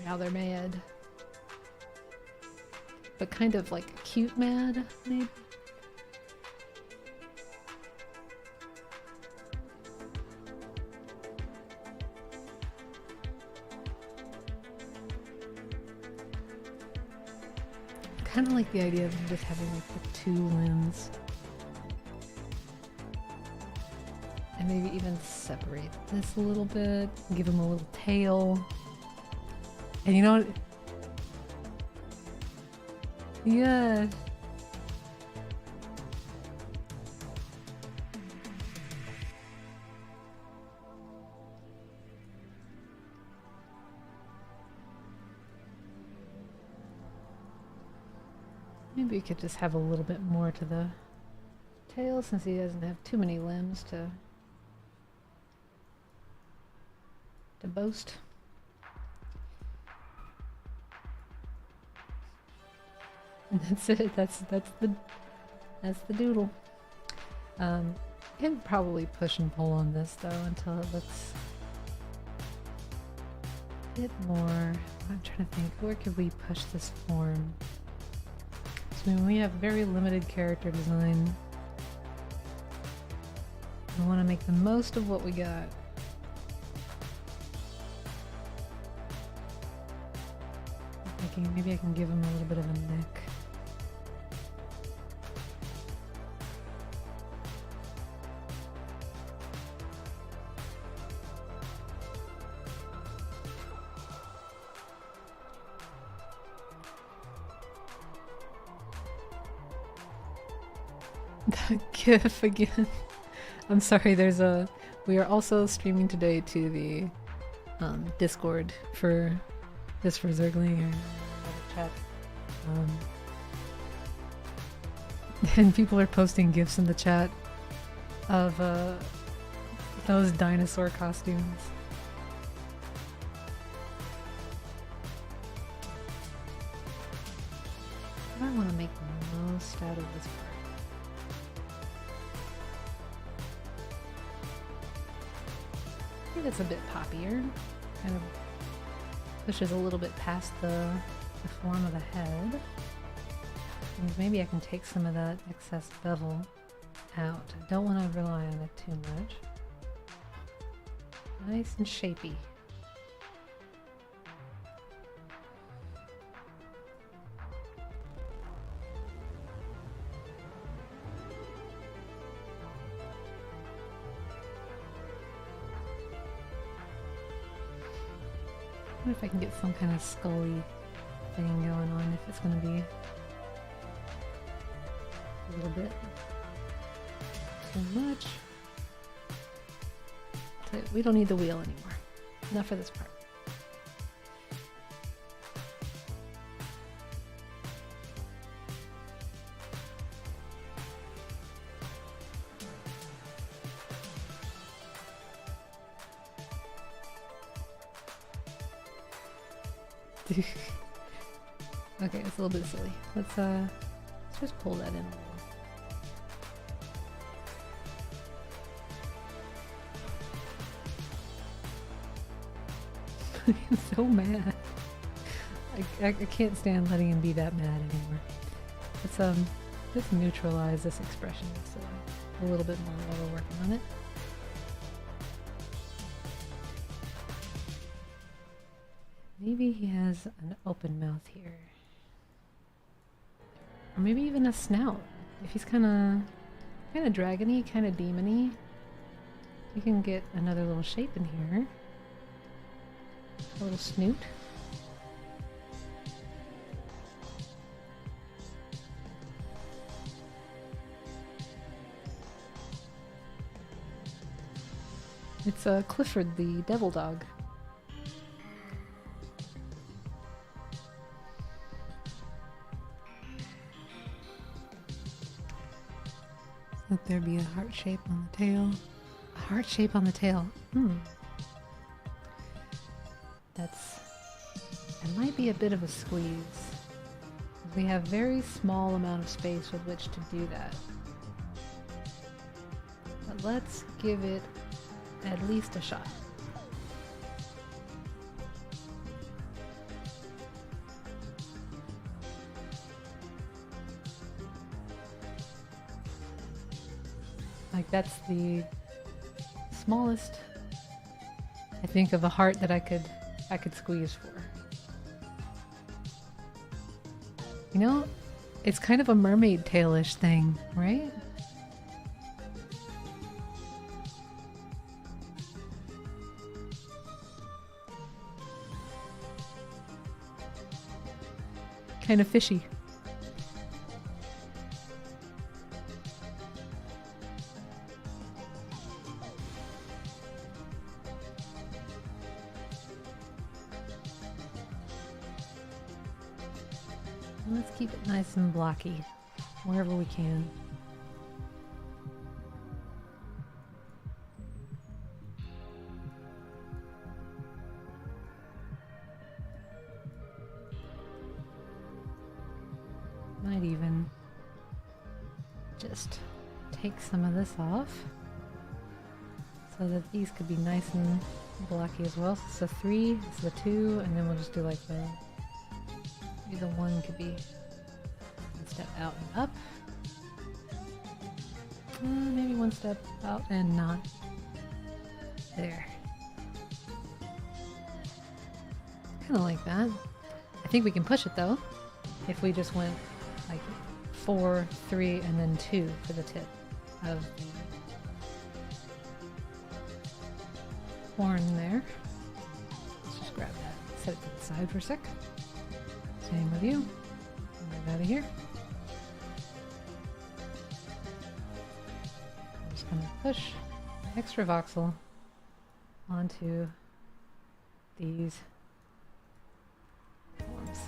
Now they're mad. But kind of like cute mad, maybe? Kind of like the idea of just having like the two limbs. And maybe even separate this a little bit, give him a little tail. And you know what? Yeah. Maybe we could just have a little bit more to the tail since he doesn't have too many limbs to boast. And that's it. That's the doodle. Can probably push and pull on this though until it looks a bit more. I'm trying to think, where could we push this form? So we have very limited character design. We want to make the most of what we got. I'm thinking maybe I can give him a little bit of a neck. GIF again. I'm sorry, we are also streaming today to the Discord for Zergling or chat. And people are posting GIFs in the chat of those dinosaur costumes. out of this part. I think it's a bit poppier. Kind of pushes a little bit past the form of the head. And maybe I can take some of that excess bevel out. I don't want to rely on it too much. Nice and shapy. I wonder if I can get some kind of scully thing going on, if it's going to be a little bit too much. So we don't need the wheel anymore. Enough for this part. Okay, it's a little bit silly. Let's just pull that in a little. I'm so mad. I can't stand letting him be that mad anymore. Let's neutralize this expression so a little bit more while we're working on it. Maybe he has an open mouth here. Or maybe even a snout. If he's kinda dragony, kinda demony, we can get another little shape in here. A little snoot. It's Clifford the devil dog. Let there be a heart shape on the tail. A heart shape on the tail. It might be a bit of a squeeze. We have very small amount of space with which to do that. But let's give it at least a shot. Like that's the smallest, I think, of a heart that I could squeeze for. You know, it's kind of a mermaid tail-ish thing, right? Kind of fishy. Let's keep it nice and blocky, wherever we can. Might even just take some of this off so that these could be nice and blocky as well. So it's a 3, it's a 2, and then we'll just do like the 1 could be one step out and up. Maybe 1 step out and not. There. Kind of like that. I think we can push it though, if we just went like 4, 3, and then 2 for the tip of the horn there. Let's just grab that, set it to the side for a sec. Same with you. Right out of here. I'm just going to push extra voxel onto these forms.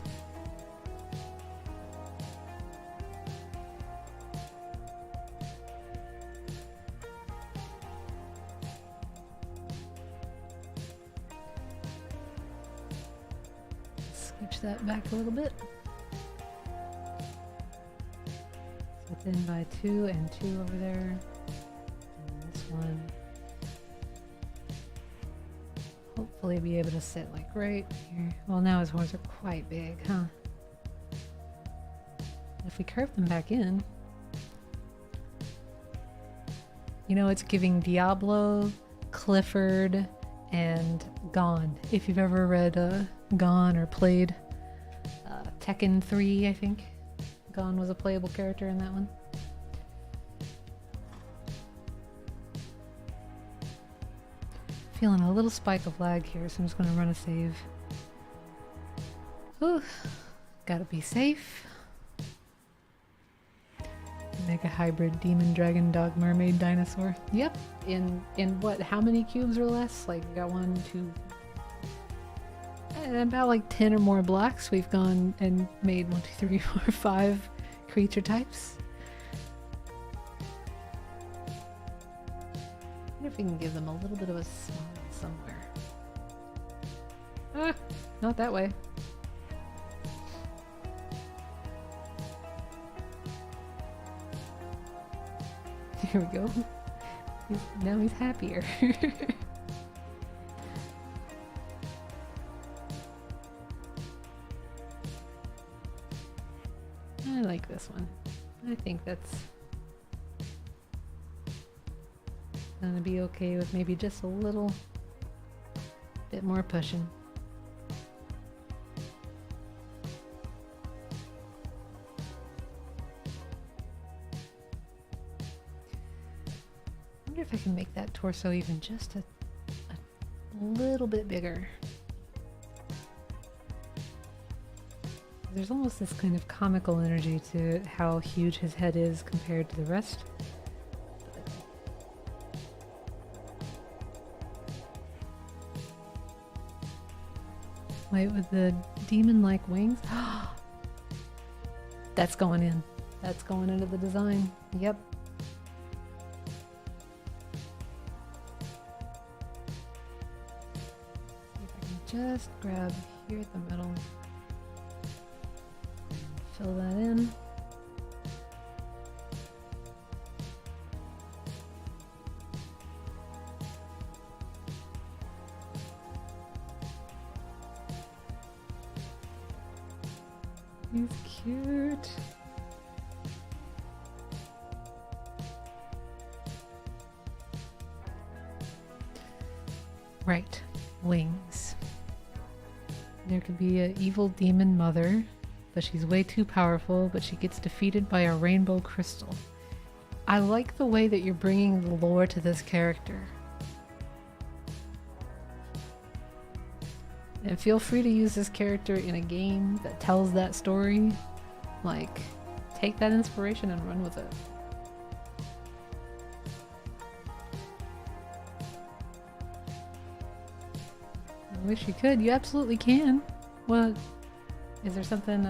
Scooch that back a little bit. Then by 2 and 2 over there. And this one. Hopefully be able to sit like right here. Well, now his horns are quite big, huh? If we curve them back in, you know, it's giving Diablo, Clifford, and Gone. If you've ever read Gone or played Tekken 3, I think. Gone was a playable character in that one. Feeling a little spike of lag here, so I'm just going to run a save. Ooh, gotta be safe. Make a hybrid demon, dragon, dog, mermaid, dinosaur. Yep. In what? How many cubes or less? Like, we got 1, 2, about like 10 or more blocks. We've gone and made 1, 2, 3, 4, 5 creature types. I wonder if we can give them a little bit of a smile somewhere. Ah, not that way. Here we go. Now he's happier. I like this one. I think that's gonna be okay with maybe just a little bit more pushing. I wonder if I can make that torso even just a little bit bigger. There's almost this kind of comical energy to how huge his head is compared to the rest. Wait, with the demon-like wings? That's going in. That's going into the design. Yep. See if I can just grab here at the middle. Fill that in. He's cute. Right, wings. There could be an evil demon mother, but she's way too powerful, but she gets defeated by a rainbow crystal. I like the way that you're bringing the lore to this character. And feel free to use this character in a game that tells that story. Like, take that inspiration and run with it. I wish you could. You absolutely can. What? Is there something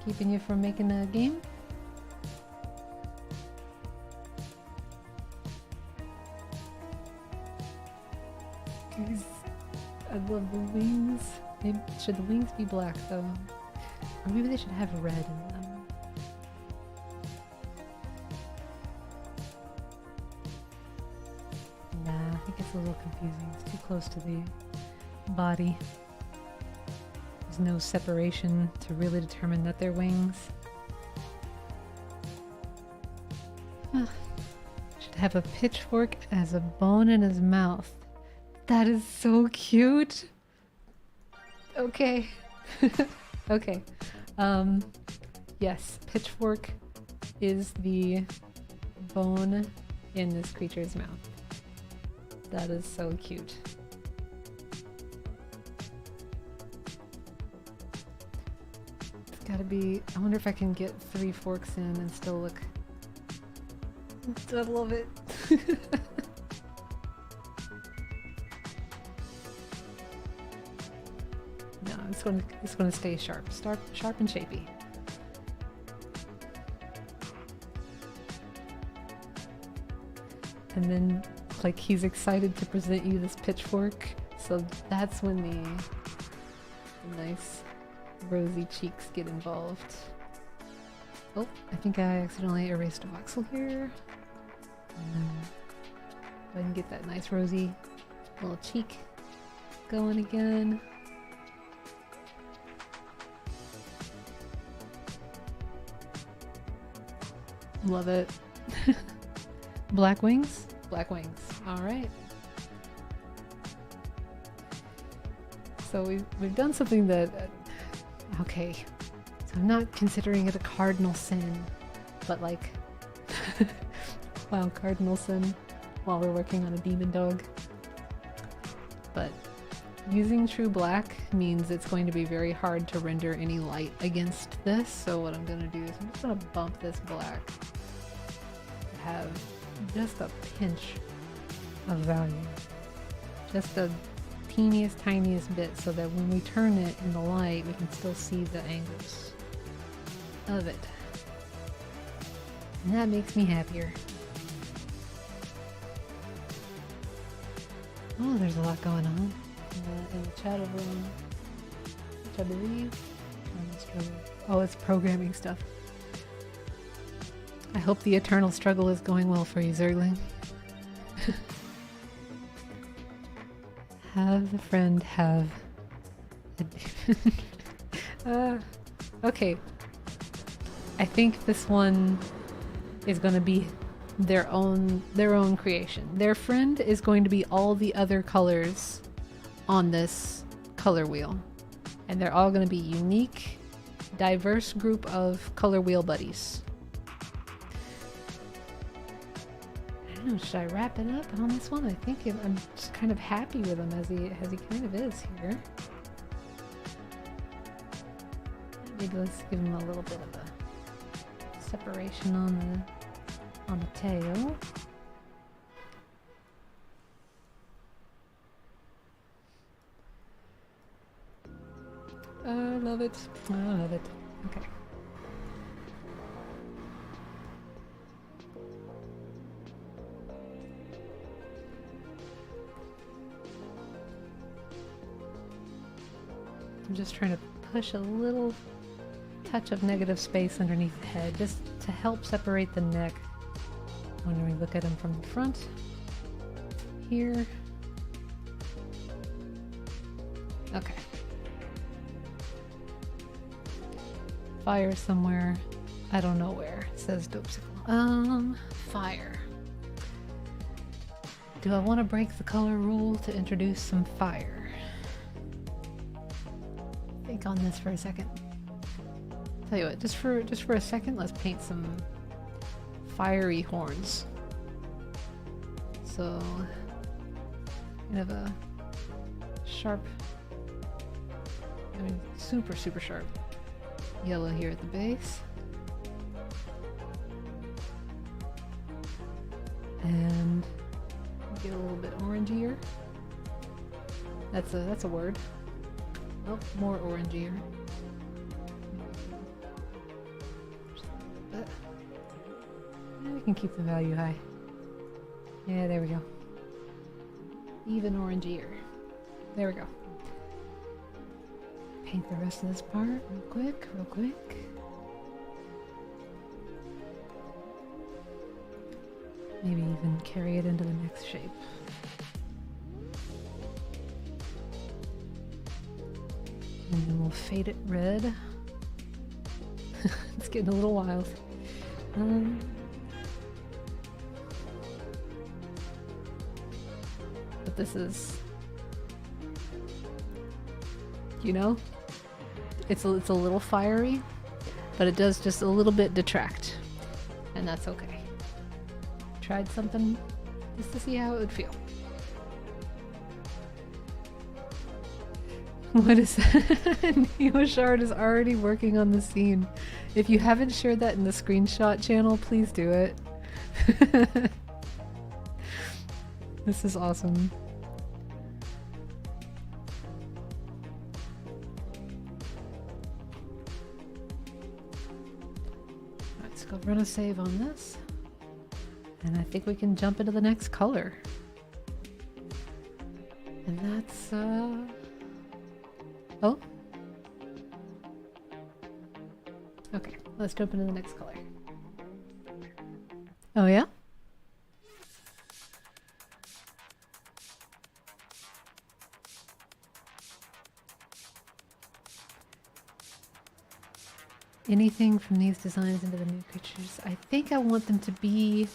keeping you from making a game? I love the wings. Maybe, should the wings be black though? Or maybe they should have red in them. Nah, I think it's a little confusing. It's too close to the body. There's no separation to really determine that they're wings. Should have a pitchfork as a bone in his mouth. That is so cute. Okay. Okay. Yes, pitchfork is the bone in this creature's mouth. That is so cute. It's gotta be, I wonder if I can get 3 forks in and still look. I love it. No, it's gonna stay sharp. Sharp and shapy. And then, like, he's excited to present you this pitchfork, so that's when the nice rosy cheeks get involved. Oh, I think I accidentally erased a voxel here. I can get that nice rosy little cheek going again. Love it. Black wings? Black wings. Alright. So we've done something that... okay. So I'm not considering it a cardinal sin, but like... wow, cardinal sin while we're working on a demon dog. But using true black means it's going to be very hard to render any light against this, so what I'm gonna do is I'm just gonna bump this black to have just a pinch of value. Just the teeniest, tiniest bit, so that when we turn it in the light, we can still see the angles of it. And that makes me happier. Oh, there's a lot going on in the chat over on, which I believe. Oh, it's programming stuff. I hope the eternal struggle is going well for you, Zergling. Have the friend have a okay. I think this one is going to be their own creation. Their friend is going to be all the other colors on this color wheel, and they're all going to be unique, diverse group of color wheel buddies. I don't know, should I wrap it up on this one? I think I'm just kind of happy with him as he kind of is here. Maybe let's give him a little bit of a separation on the tail. I love it. I love it. Okay. I'm just trying to push a little touch of negative space underneath the head, just to help separate the neck when we look at him from the front. Here. Okay. Fire somewhere. I don't know where. It says Dopesicle. Fire. Do I want to break the color rule to introduce some fire? Think on this for a second. Tell you what, just for a second, let's paint some fiery horns. So, kind of a sharp, I mean, super sharp yellow here at the base. And get a little bit orangier. That's a word. Oh, more orangier. But we can keep the value high. Yeah, there we go. Even orangier. There we go. Paint the rest of this part real quick. Maybe even carry it into the next shape. And then we'll fade it red. It's getting a little wild. But this is, you know, it's a little fiery, but it does just a little bit detract, and that's okay. Tried something just to see how it would feel. What is that? Neo Shard is already working on the scene. If you haven't shared that in the screenshot channel, please do it. This is awesome. Let's go run a save on this. And I think we can jump into the next color. And that's, oh. Okay, let's jump into the next color. Oh yeah? Anything from these designs into the new creatures. I think I want them to be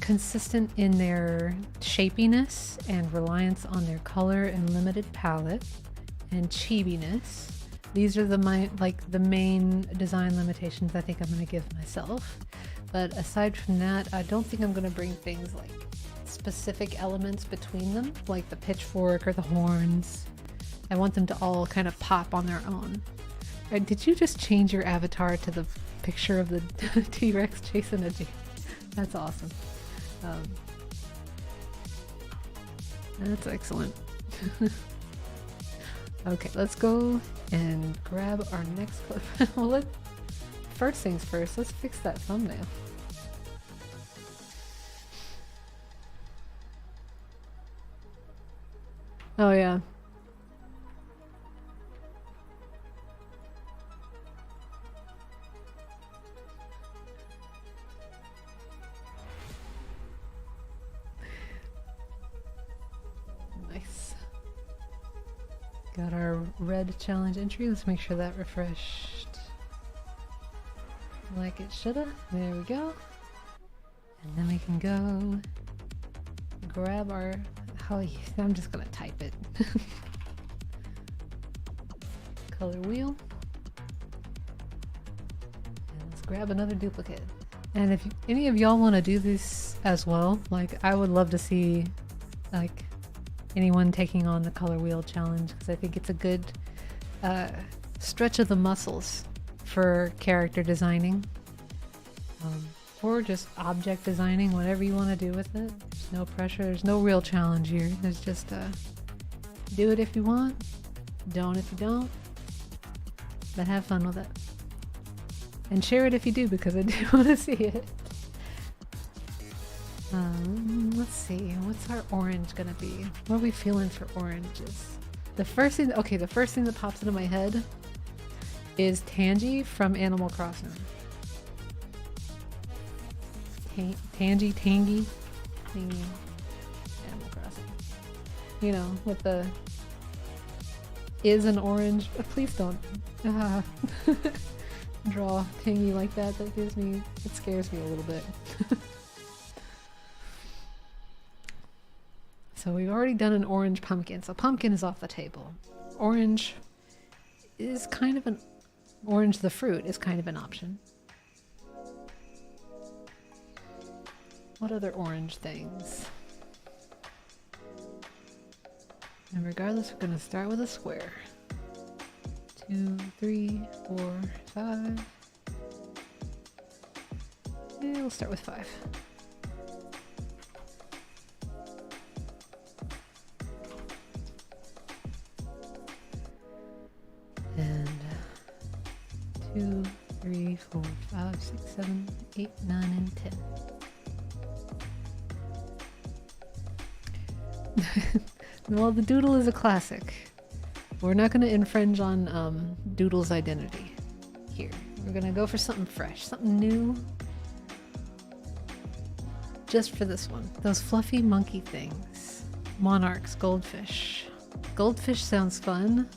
consistent in their shapiness and reliance on their color and limited palette and chibiness. These are the main design limitations I think I'm going to give myself. But aside from that, I don't think I'm going to bring things like specific elements between them, like the pitchfork or the horns. I want them to all kind of pop on their own. Did you just change your avatar to the picture of the T-Rex chasing a Jeep? That's awesome. That's excellent. Okay, let's go and grab our next clip. Well, first things first, let's fix that thumbnail. Oh yeah. Nice. Got our red challenge entry. Let's make sure that refreshed like it shoulda. There we go. And then we can go grab our... Oh, yeah, I'm just gonna type it. Color wheel. And let's grab another duplicate. And if any of y'all want to do this as well, like I would love to see like anyone taking on the color wheel challenge, because I think it's a good stretch of the muscles for character designing, or just object designing, whatever you want to do with it. There's no pressure, there's no real challenge here. There's just do it if you want, don't if you don't, but have fun with it. And share it if you do, because I do want to see it. Let's see, what's our orange gonna be? What are we feeling for oranges? The first thing that pops into my head is Tangy from Animal Crossing. Tangy, Animal Crossing. You know, with the is an orange. Please don't draw Tangy like that. It scares me a little bit. So we've already done an orange pumpkin, so pumpkin is off the table. Orange is kind of orange the fruit is kind of an option. What other orange things? And regardless, we're gonna start with a square. 2, 3, 4, 5. Yeah, we'll start with 5. And 2, 3, 4, 5, 6, 7, 8, 9, and 10. Well, the doodle is a classic. We're not going to infringe on Doodle's identity here. We're going to go for something fresh, something new. Just for this one. Those fluffy monkey things. Monarchs, goldfish. Goldfish sounds fun.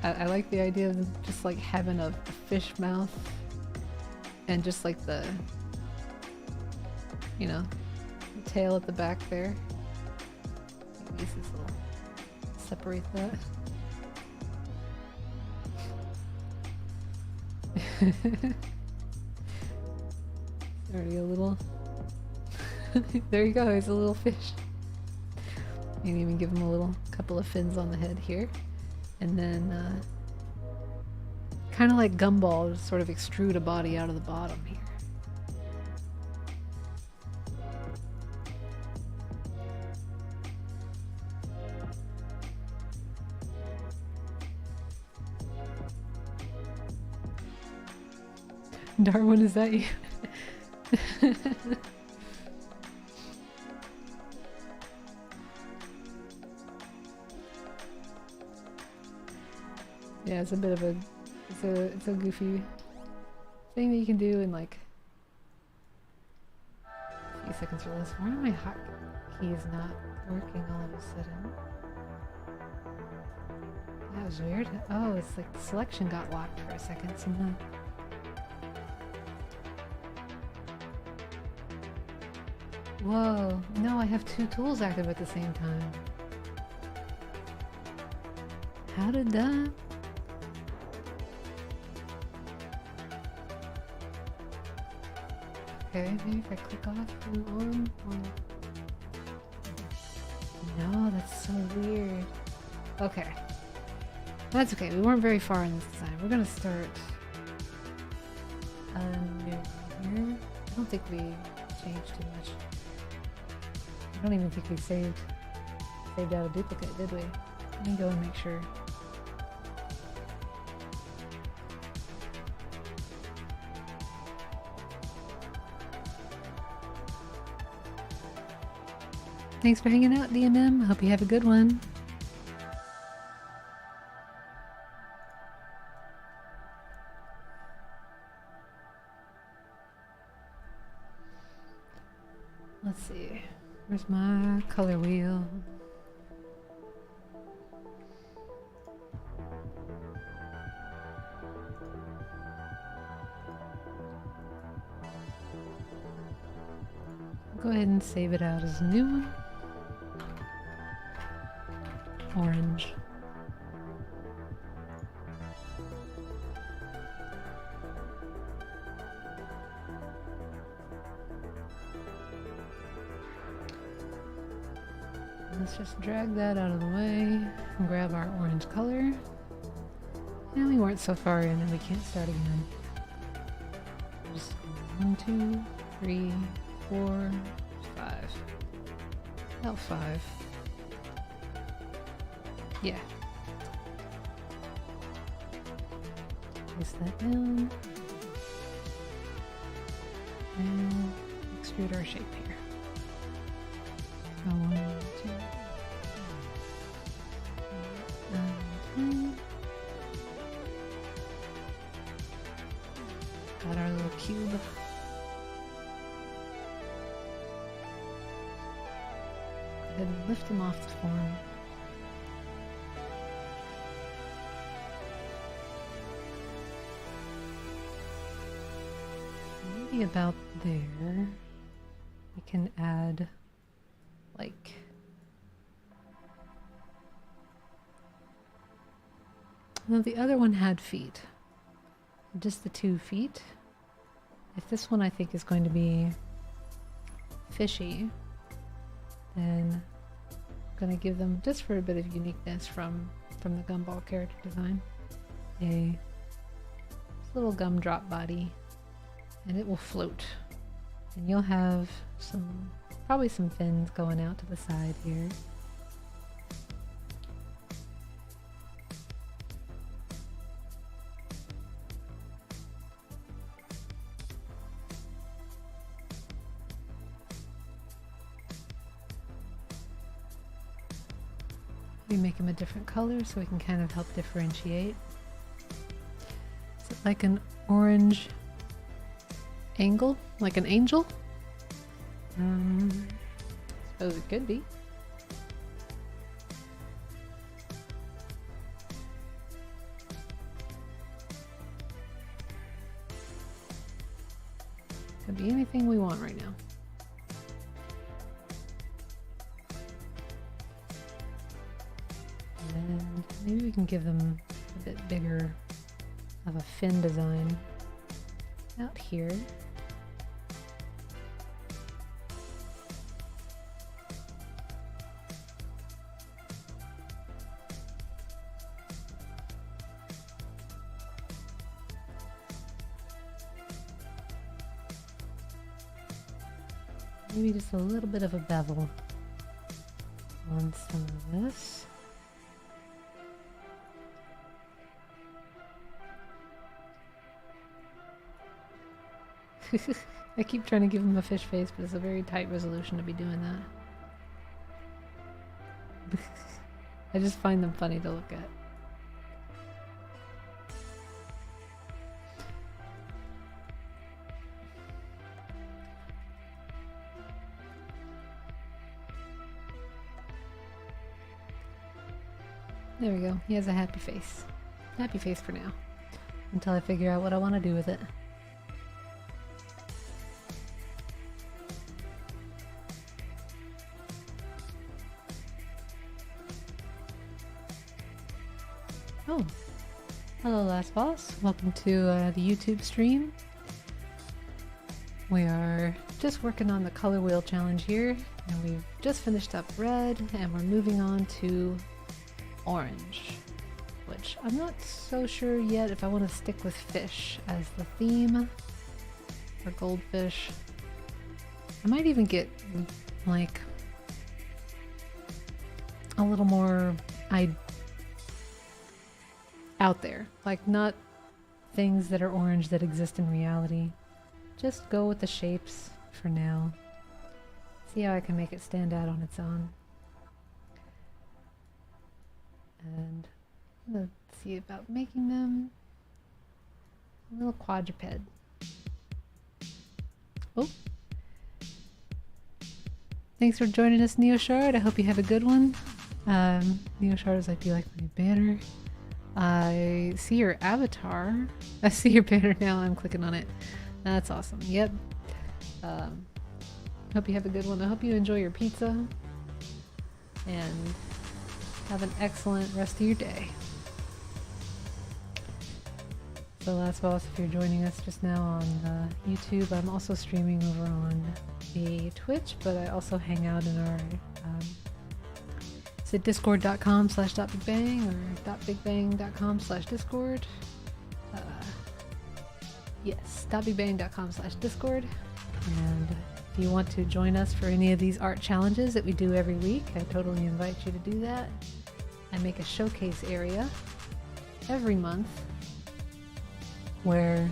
I like the idea of just like having a fish mouth and just like the, you know, tail at the back there. Maybe this will separate that. Already a little. There you go, he's a little fish. You can even give him a couple of fins on the head here. And then kind of like Gumball, just sort of extrude a body out of the bottom here. Darwin, is that you? Yeah, it's a bit of a it's a goofy thing that you can do in like a few seconds or less. Why are my hotkeys not working all of a sudden? That was weird. Oh, it's like the selection got locked for a second somehow. Whoa, no, I have two tools active at the same time. How did that? Okay, maybe if I click off and on. No, that's so weird. Okay. That's okay, we weren't very far in this design. We're gonna start new here. I don't think we changed too much. I don't even think we saved out a duplicate, did we? Let me go and make sure. Thanks for hanging out, DMM. Hope you have a good one. Let's see. Where's my color wheel? Go ahead and save it out as a new one. Orange. Let's just drag that out of the way and grab our orange color. And we weren't so far in and we can't start again. Just 1, 2, 3, 4, 5. About 5. Yeah. Place that down. And extrude our shape here. So 1, 2, 9, 10. Got our little cube. Go ahead and lift them off the form. Maybe about there. We can add like well, the other one had feet, just the 2 feet. If this one I think is going to be fishy, then I'm gonna give them, just for a bit of uniqueness from the Gumball character design, a little gumdrop body, and it will float, and you'll have probably some fins going out to the side here. We make them a different color so we can kind of help differentiate. Is it like an orange angle? Like an angel? Suppose it could be. Could be anything we want right now. And maybe we can give them a bit bigger of a fin design out here. Maybe just a little bit of a bevel on some of this. I keep trying to give him a fish face, but it's a very tight resolution to be doing that. I just find them funny to look at. There we go. He has a happy face. Happy face for now. Until I figure out what I want to do with it. Oh. Hello, Last Boss. Welcome to the YouTube stream. We are just working on the Colorwheel challenge here. And we've just finished up red. And we're moving on to orange. Which I'm not so sure yet if I want to stick with fish as the theme, or goldfish. I might even get like a little more out there, like not things that are orange that exist in reality. Just go with the shapes for now. See how I can make it stand out on its own. And let's see about making them a little quadruped. Oh. Thanks for joining us, Neoshard. I hope you have a good one. Neoshard is like, do you like my banner? I see your avatar. I see your banner now. I'm clicking on it. That's awesome. Yep. Hope you have a good one. I hope you enjoy your pizza. And have an excellent rest of your day. So Last Boss, if you're joining us just now on YouTube, I'm also streaming over on the Twitch, but I also hang out in our is it discord.com/.bigbang or .bigbang.com/discord? Yes, .bigbang.com/discord. And if you want to join us for any of these art challenges that we do every week, I totally invite you to do that. I make a showcase area every month where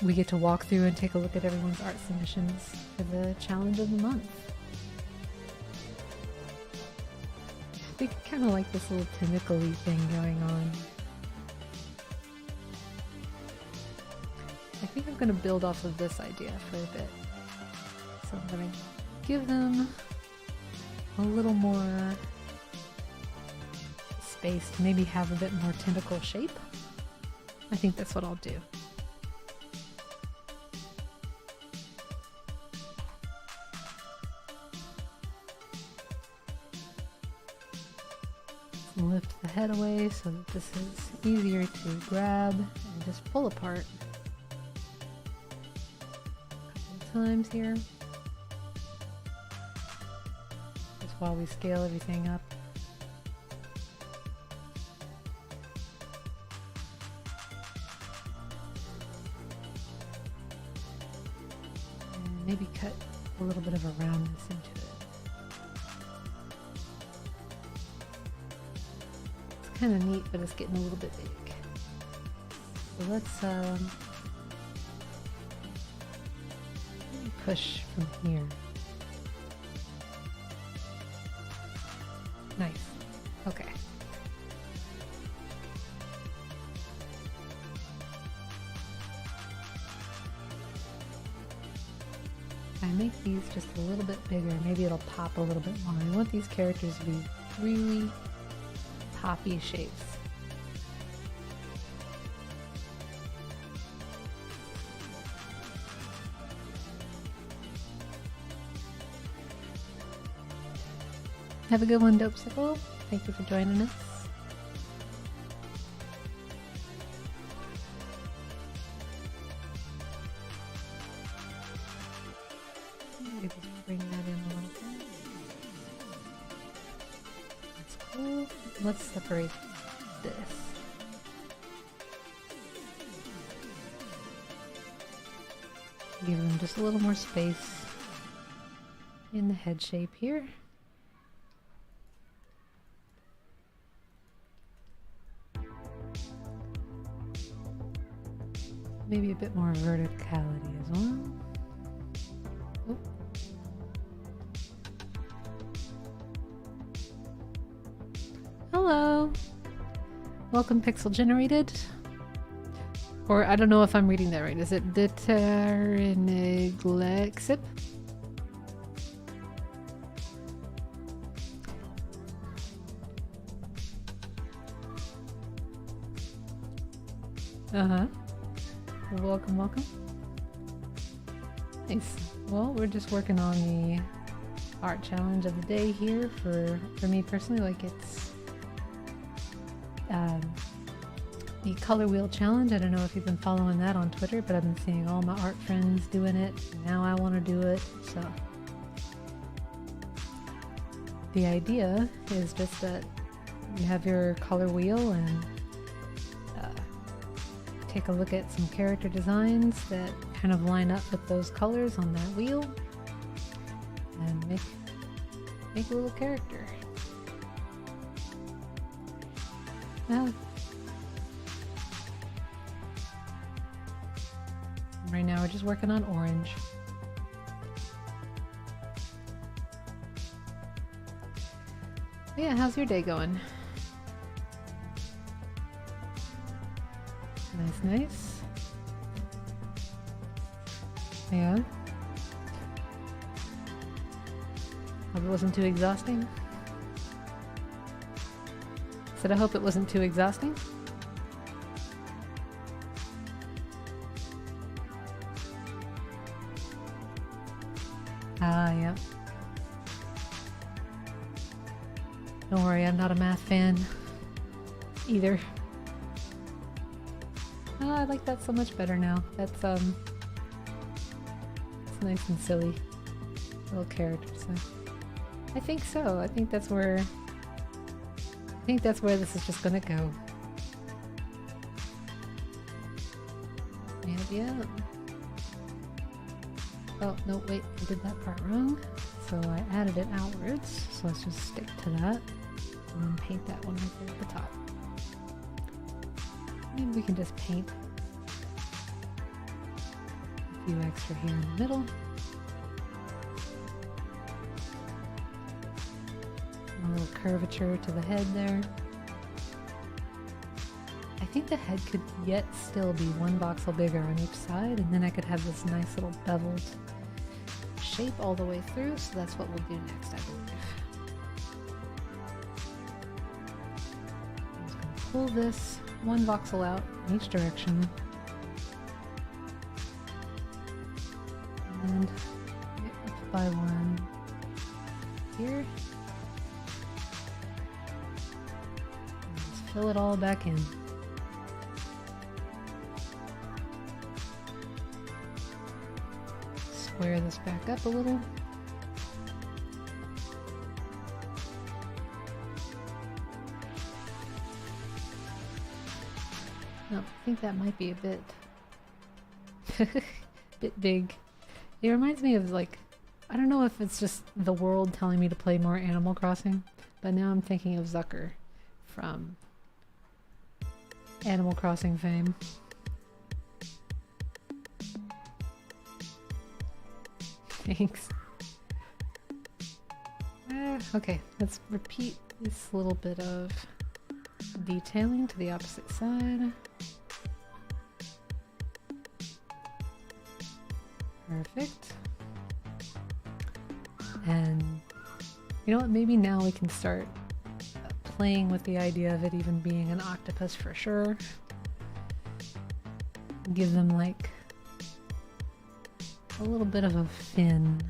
we get to walk through and take a look at everyone's art submissions for the challenge of the month. We kind of like this little tentacle-y thing going on. I think I'm going to build off of this idea for a bit. So I'm going to give them a little more space to maybe have a bit more tentacle shape. I think that's what I'll do. Lift the head away so that this is easier to grab and just pull apart a couple times here. Just while we scale everything up. And maybe cut a little bit of a roundness into it. Kind of neat, but it's getting a little bit big. So let's push from here. Nice. Okay. I make these just a little bit bigger. Maybe it'll pop a little bit more. I want these characters to be really poppy shapes. Have a good one, Dopesicle. Thank you for joining us. Maybe just bring that in a little bit. That's cool. Let's separate this. Give them just a little more space in the head shape here. Maybe a bit more verticality as well. Oop. Hello! Welcome, Pixel Generated. Or I don't know if I'm reading that right. Is it Deterneglexip? Uh-huh. Welcome, welcome. Nice. Well, we're just working on the art challenge of the day here for me personally. Like, it's the Colorwheel challenge. I don't know if you've been following that on Twitter, but I've been seeing all my art friends doing it. Now I want to do it, so the idea is just that you have your color wheel and take a look at some character designs that kind of line up with those colors on that wheel and make a little character. Now, right now we're just working on orange. Yeah, how's your day going? Nice, nice. Yeah. Hope it wasn't too exhausting. Said I hope it wasn't too exhausting. Ah, yeah. Don't worry, I'm not a math fan either. Oh, I like that so much better now. That's it's nice and silly little character. So I think so. I think that's where this is just gonna go. And yeah. Oh no, wait, I did that part wrong. So I added it outwards. So let's just stick to that and then paint that one right there at the top. Maybe we can just paint a few extra here in the middle. A little curvature to the head there. I think the head could yet still be one voxel bigger on each side, and then I could have this nice little beveled shape all the way through, so that's what we'll do next, I believe. I'm just going to pull this one voxel out in each direction. And apply one here. And just fill it all back in. Square this back up a little. No, I think that might be a bit bit big. It reminds me of, like, I don't know if it's just the world telling me to play more Animal Crossing, but now I'm thinking of Zucker from Animal Crossing fame. Thanks. Okay, let's repeat this little bit of detailing to the opposite side. Perfect. And you know what, maybe now we can start playing with the idea of it even being an octopus for sure. Give them like a little bit of a fin.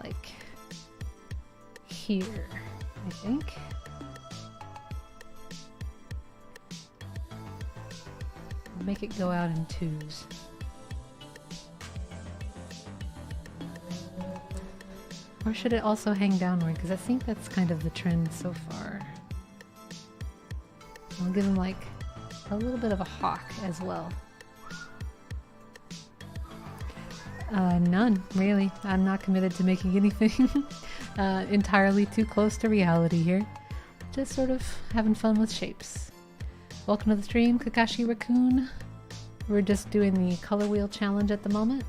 Like here, I think. Make it go out in twos. Or should it also hang downward? Because I think that's kind of the trend so far. I'll give them like a little bit of a hawk as well. None, really. I'm not committed to making anything entirely too close to reality here. Just sort of having fun with shapes. Welcome to the stream, Kakashi Raccoon. We're just doing the color wheel challenge at the moment.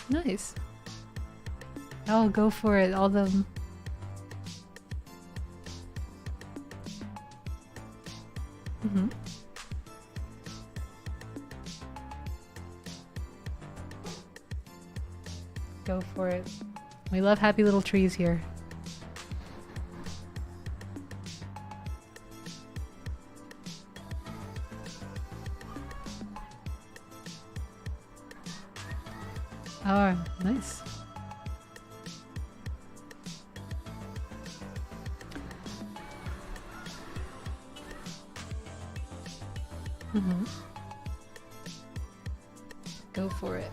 Nice. Oh, go for it. All the... Go for it. We love happy little trees here. Oh, nice. Go for it.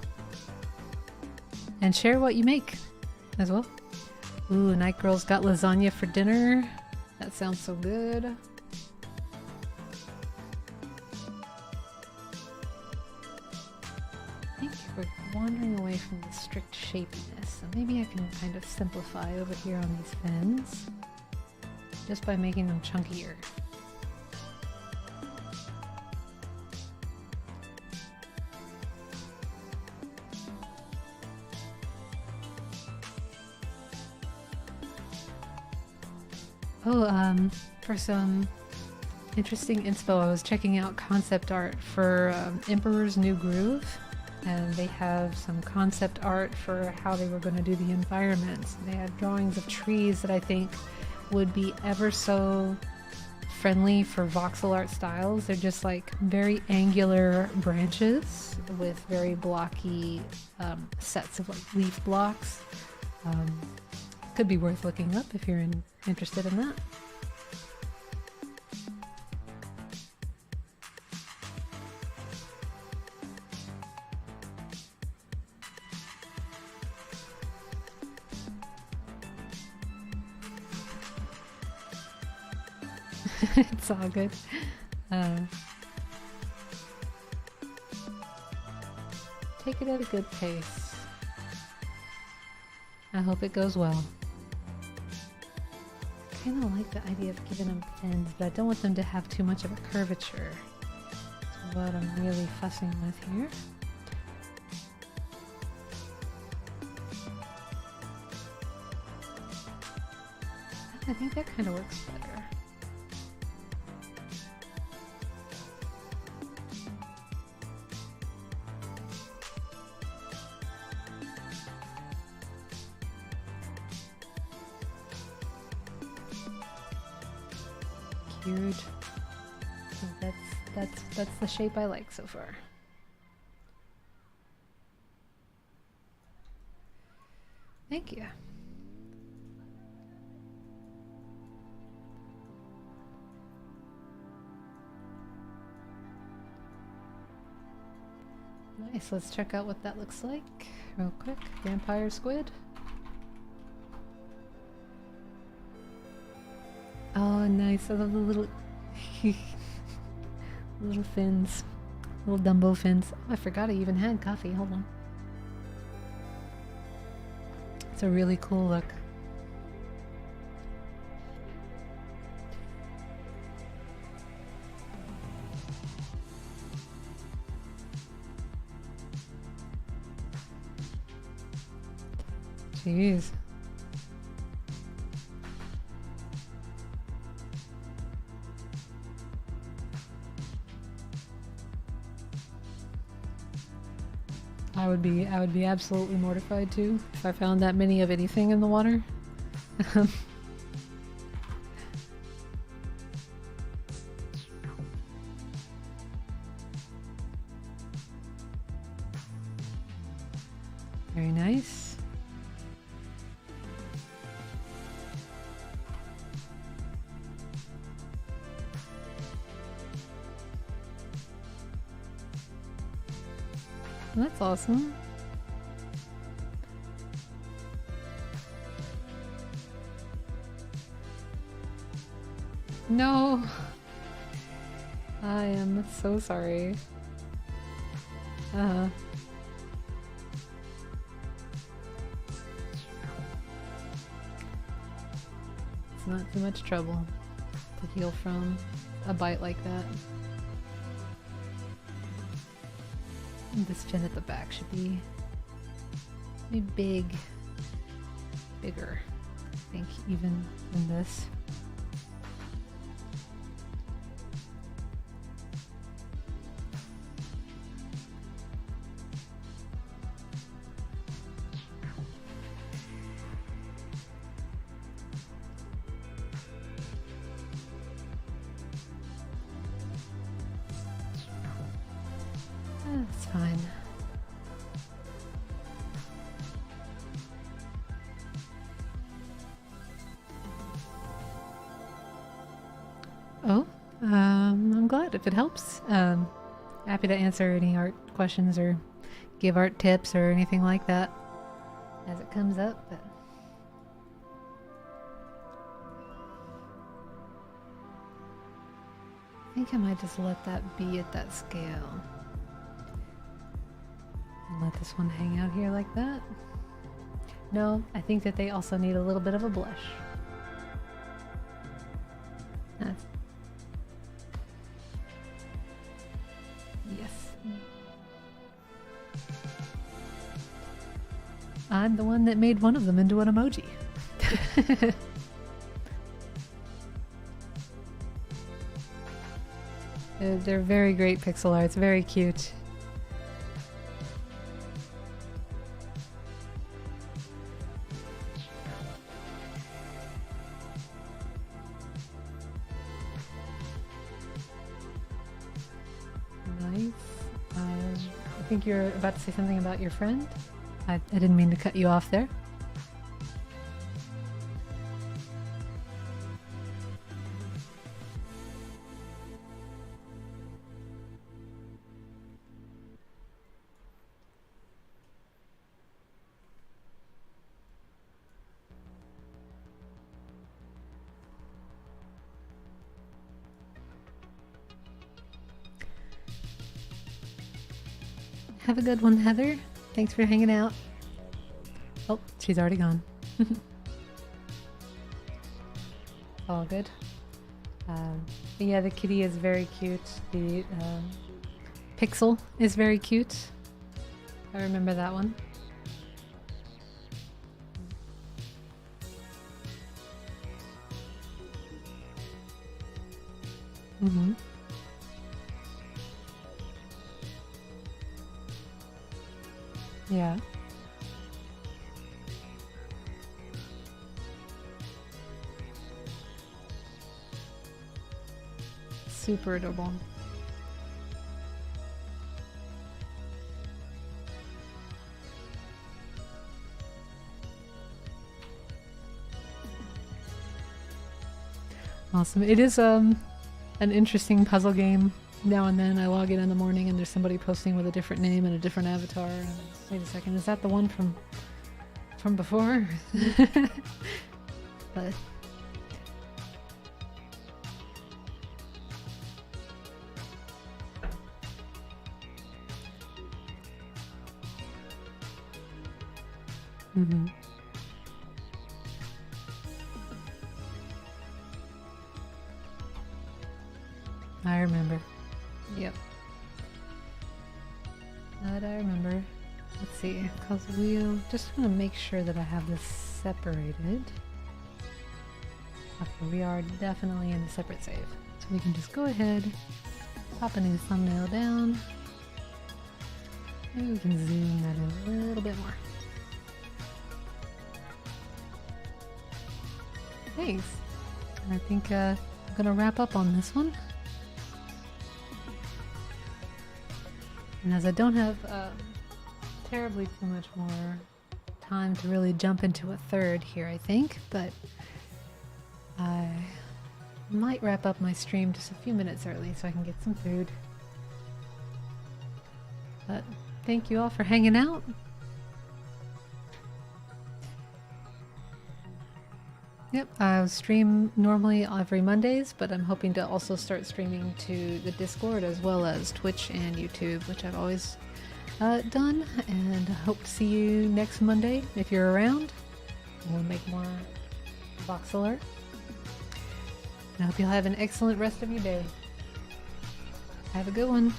And share what you make as well. Ooh, Night Girl's got lasagna for dinner. That sounds so good. I think we're wandering away from the strict shapiness, so maybe I can kind of simplify over here on these fins just by making them chunkier. Oh, for some interesting inspo, I was checking out concept art for Emperor's New Groove, and they have some concept art for how they were going to do the environments. They had drawings of trees that I think would be ever so friendly for voxel art styles. They're just like very angular branches with very blocky sets of like leaf blocks. Could be worth looking up if you're interested in that. It's all good. Take it at a good pace. I hope it goes well. I kind of like the idea of giving them fins, but I don't want them to have too much of a curvature. That's what I'm really fussing with here. I think that kind of works better. Cute. That's the shape I like so far. Thank you. Nice, let's check out what that looks like real quick. Vampire squid. Oh, nice. I love the little little fins. Little Dumbo fins. Oh, I forgot I even had coffee. Hold on. It's a really cool look. Jeez. I would be absolutely mortified too if I found that many of anything in the water. Very nice. That's awesome. No. I am so sorry. It's not too much trouble to heal from a bite like that. And this fin at the back should be bigger, I think, even than this. I'm glad if it helps. Happy to answer any art questions or give art tips or anything like that as it comes up. But I think I might just let that be at that scale. And let this one hang out here like that. No, I think that they also need a little bit of a blush. That's... Yes. I'm the one that made one of them into an emoji. They're very great pixel arts, very cute. Nice. I think you're about to say something about your friend. I didn't mean to cut you off there. Have a good one, Heather. Thanks for hanging out. Oh, she's already gone. All good. Yeah, the kitty is very cute. The pixel is very cute. I remember that one. Mm-hmm. Yeah. Super adorable. Awesome. It is an interesting puzzle game. Now and then I log in the morning and there's somebody posting with a different name and a different avatar. And wait a second, is that the one from before? But mm-hmm. I remember. Yep. That I remember. Let's see. Colorwheel. Just want to make sure that I have this separated. Okay, we are definitely in a separate save. So we can just go ahead, pop a new thumbnail down. Maybe we can zoom that in a little bit more. Thanks. I think I'm gonna wrap up on this one. And as I don't have terribly too much more time to really jump into a third here, I think, but I might wrap up my stream just a few minutes early so I can get some food. But thank you all for hanging out. Yep, I stream normally every Mondays, but I'm hoping to also start streaming to the Discord as well as Twitch and YouTube, which I've always done. And I hope to see you next Monday if you're around. We'll make more Voxel art. I hope you'll have an excellent rest of your day. Have a good one.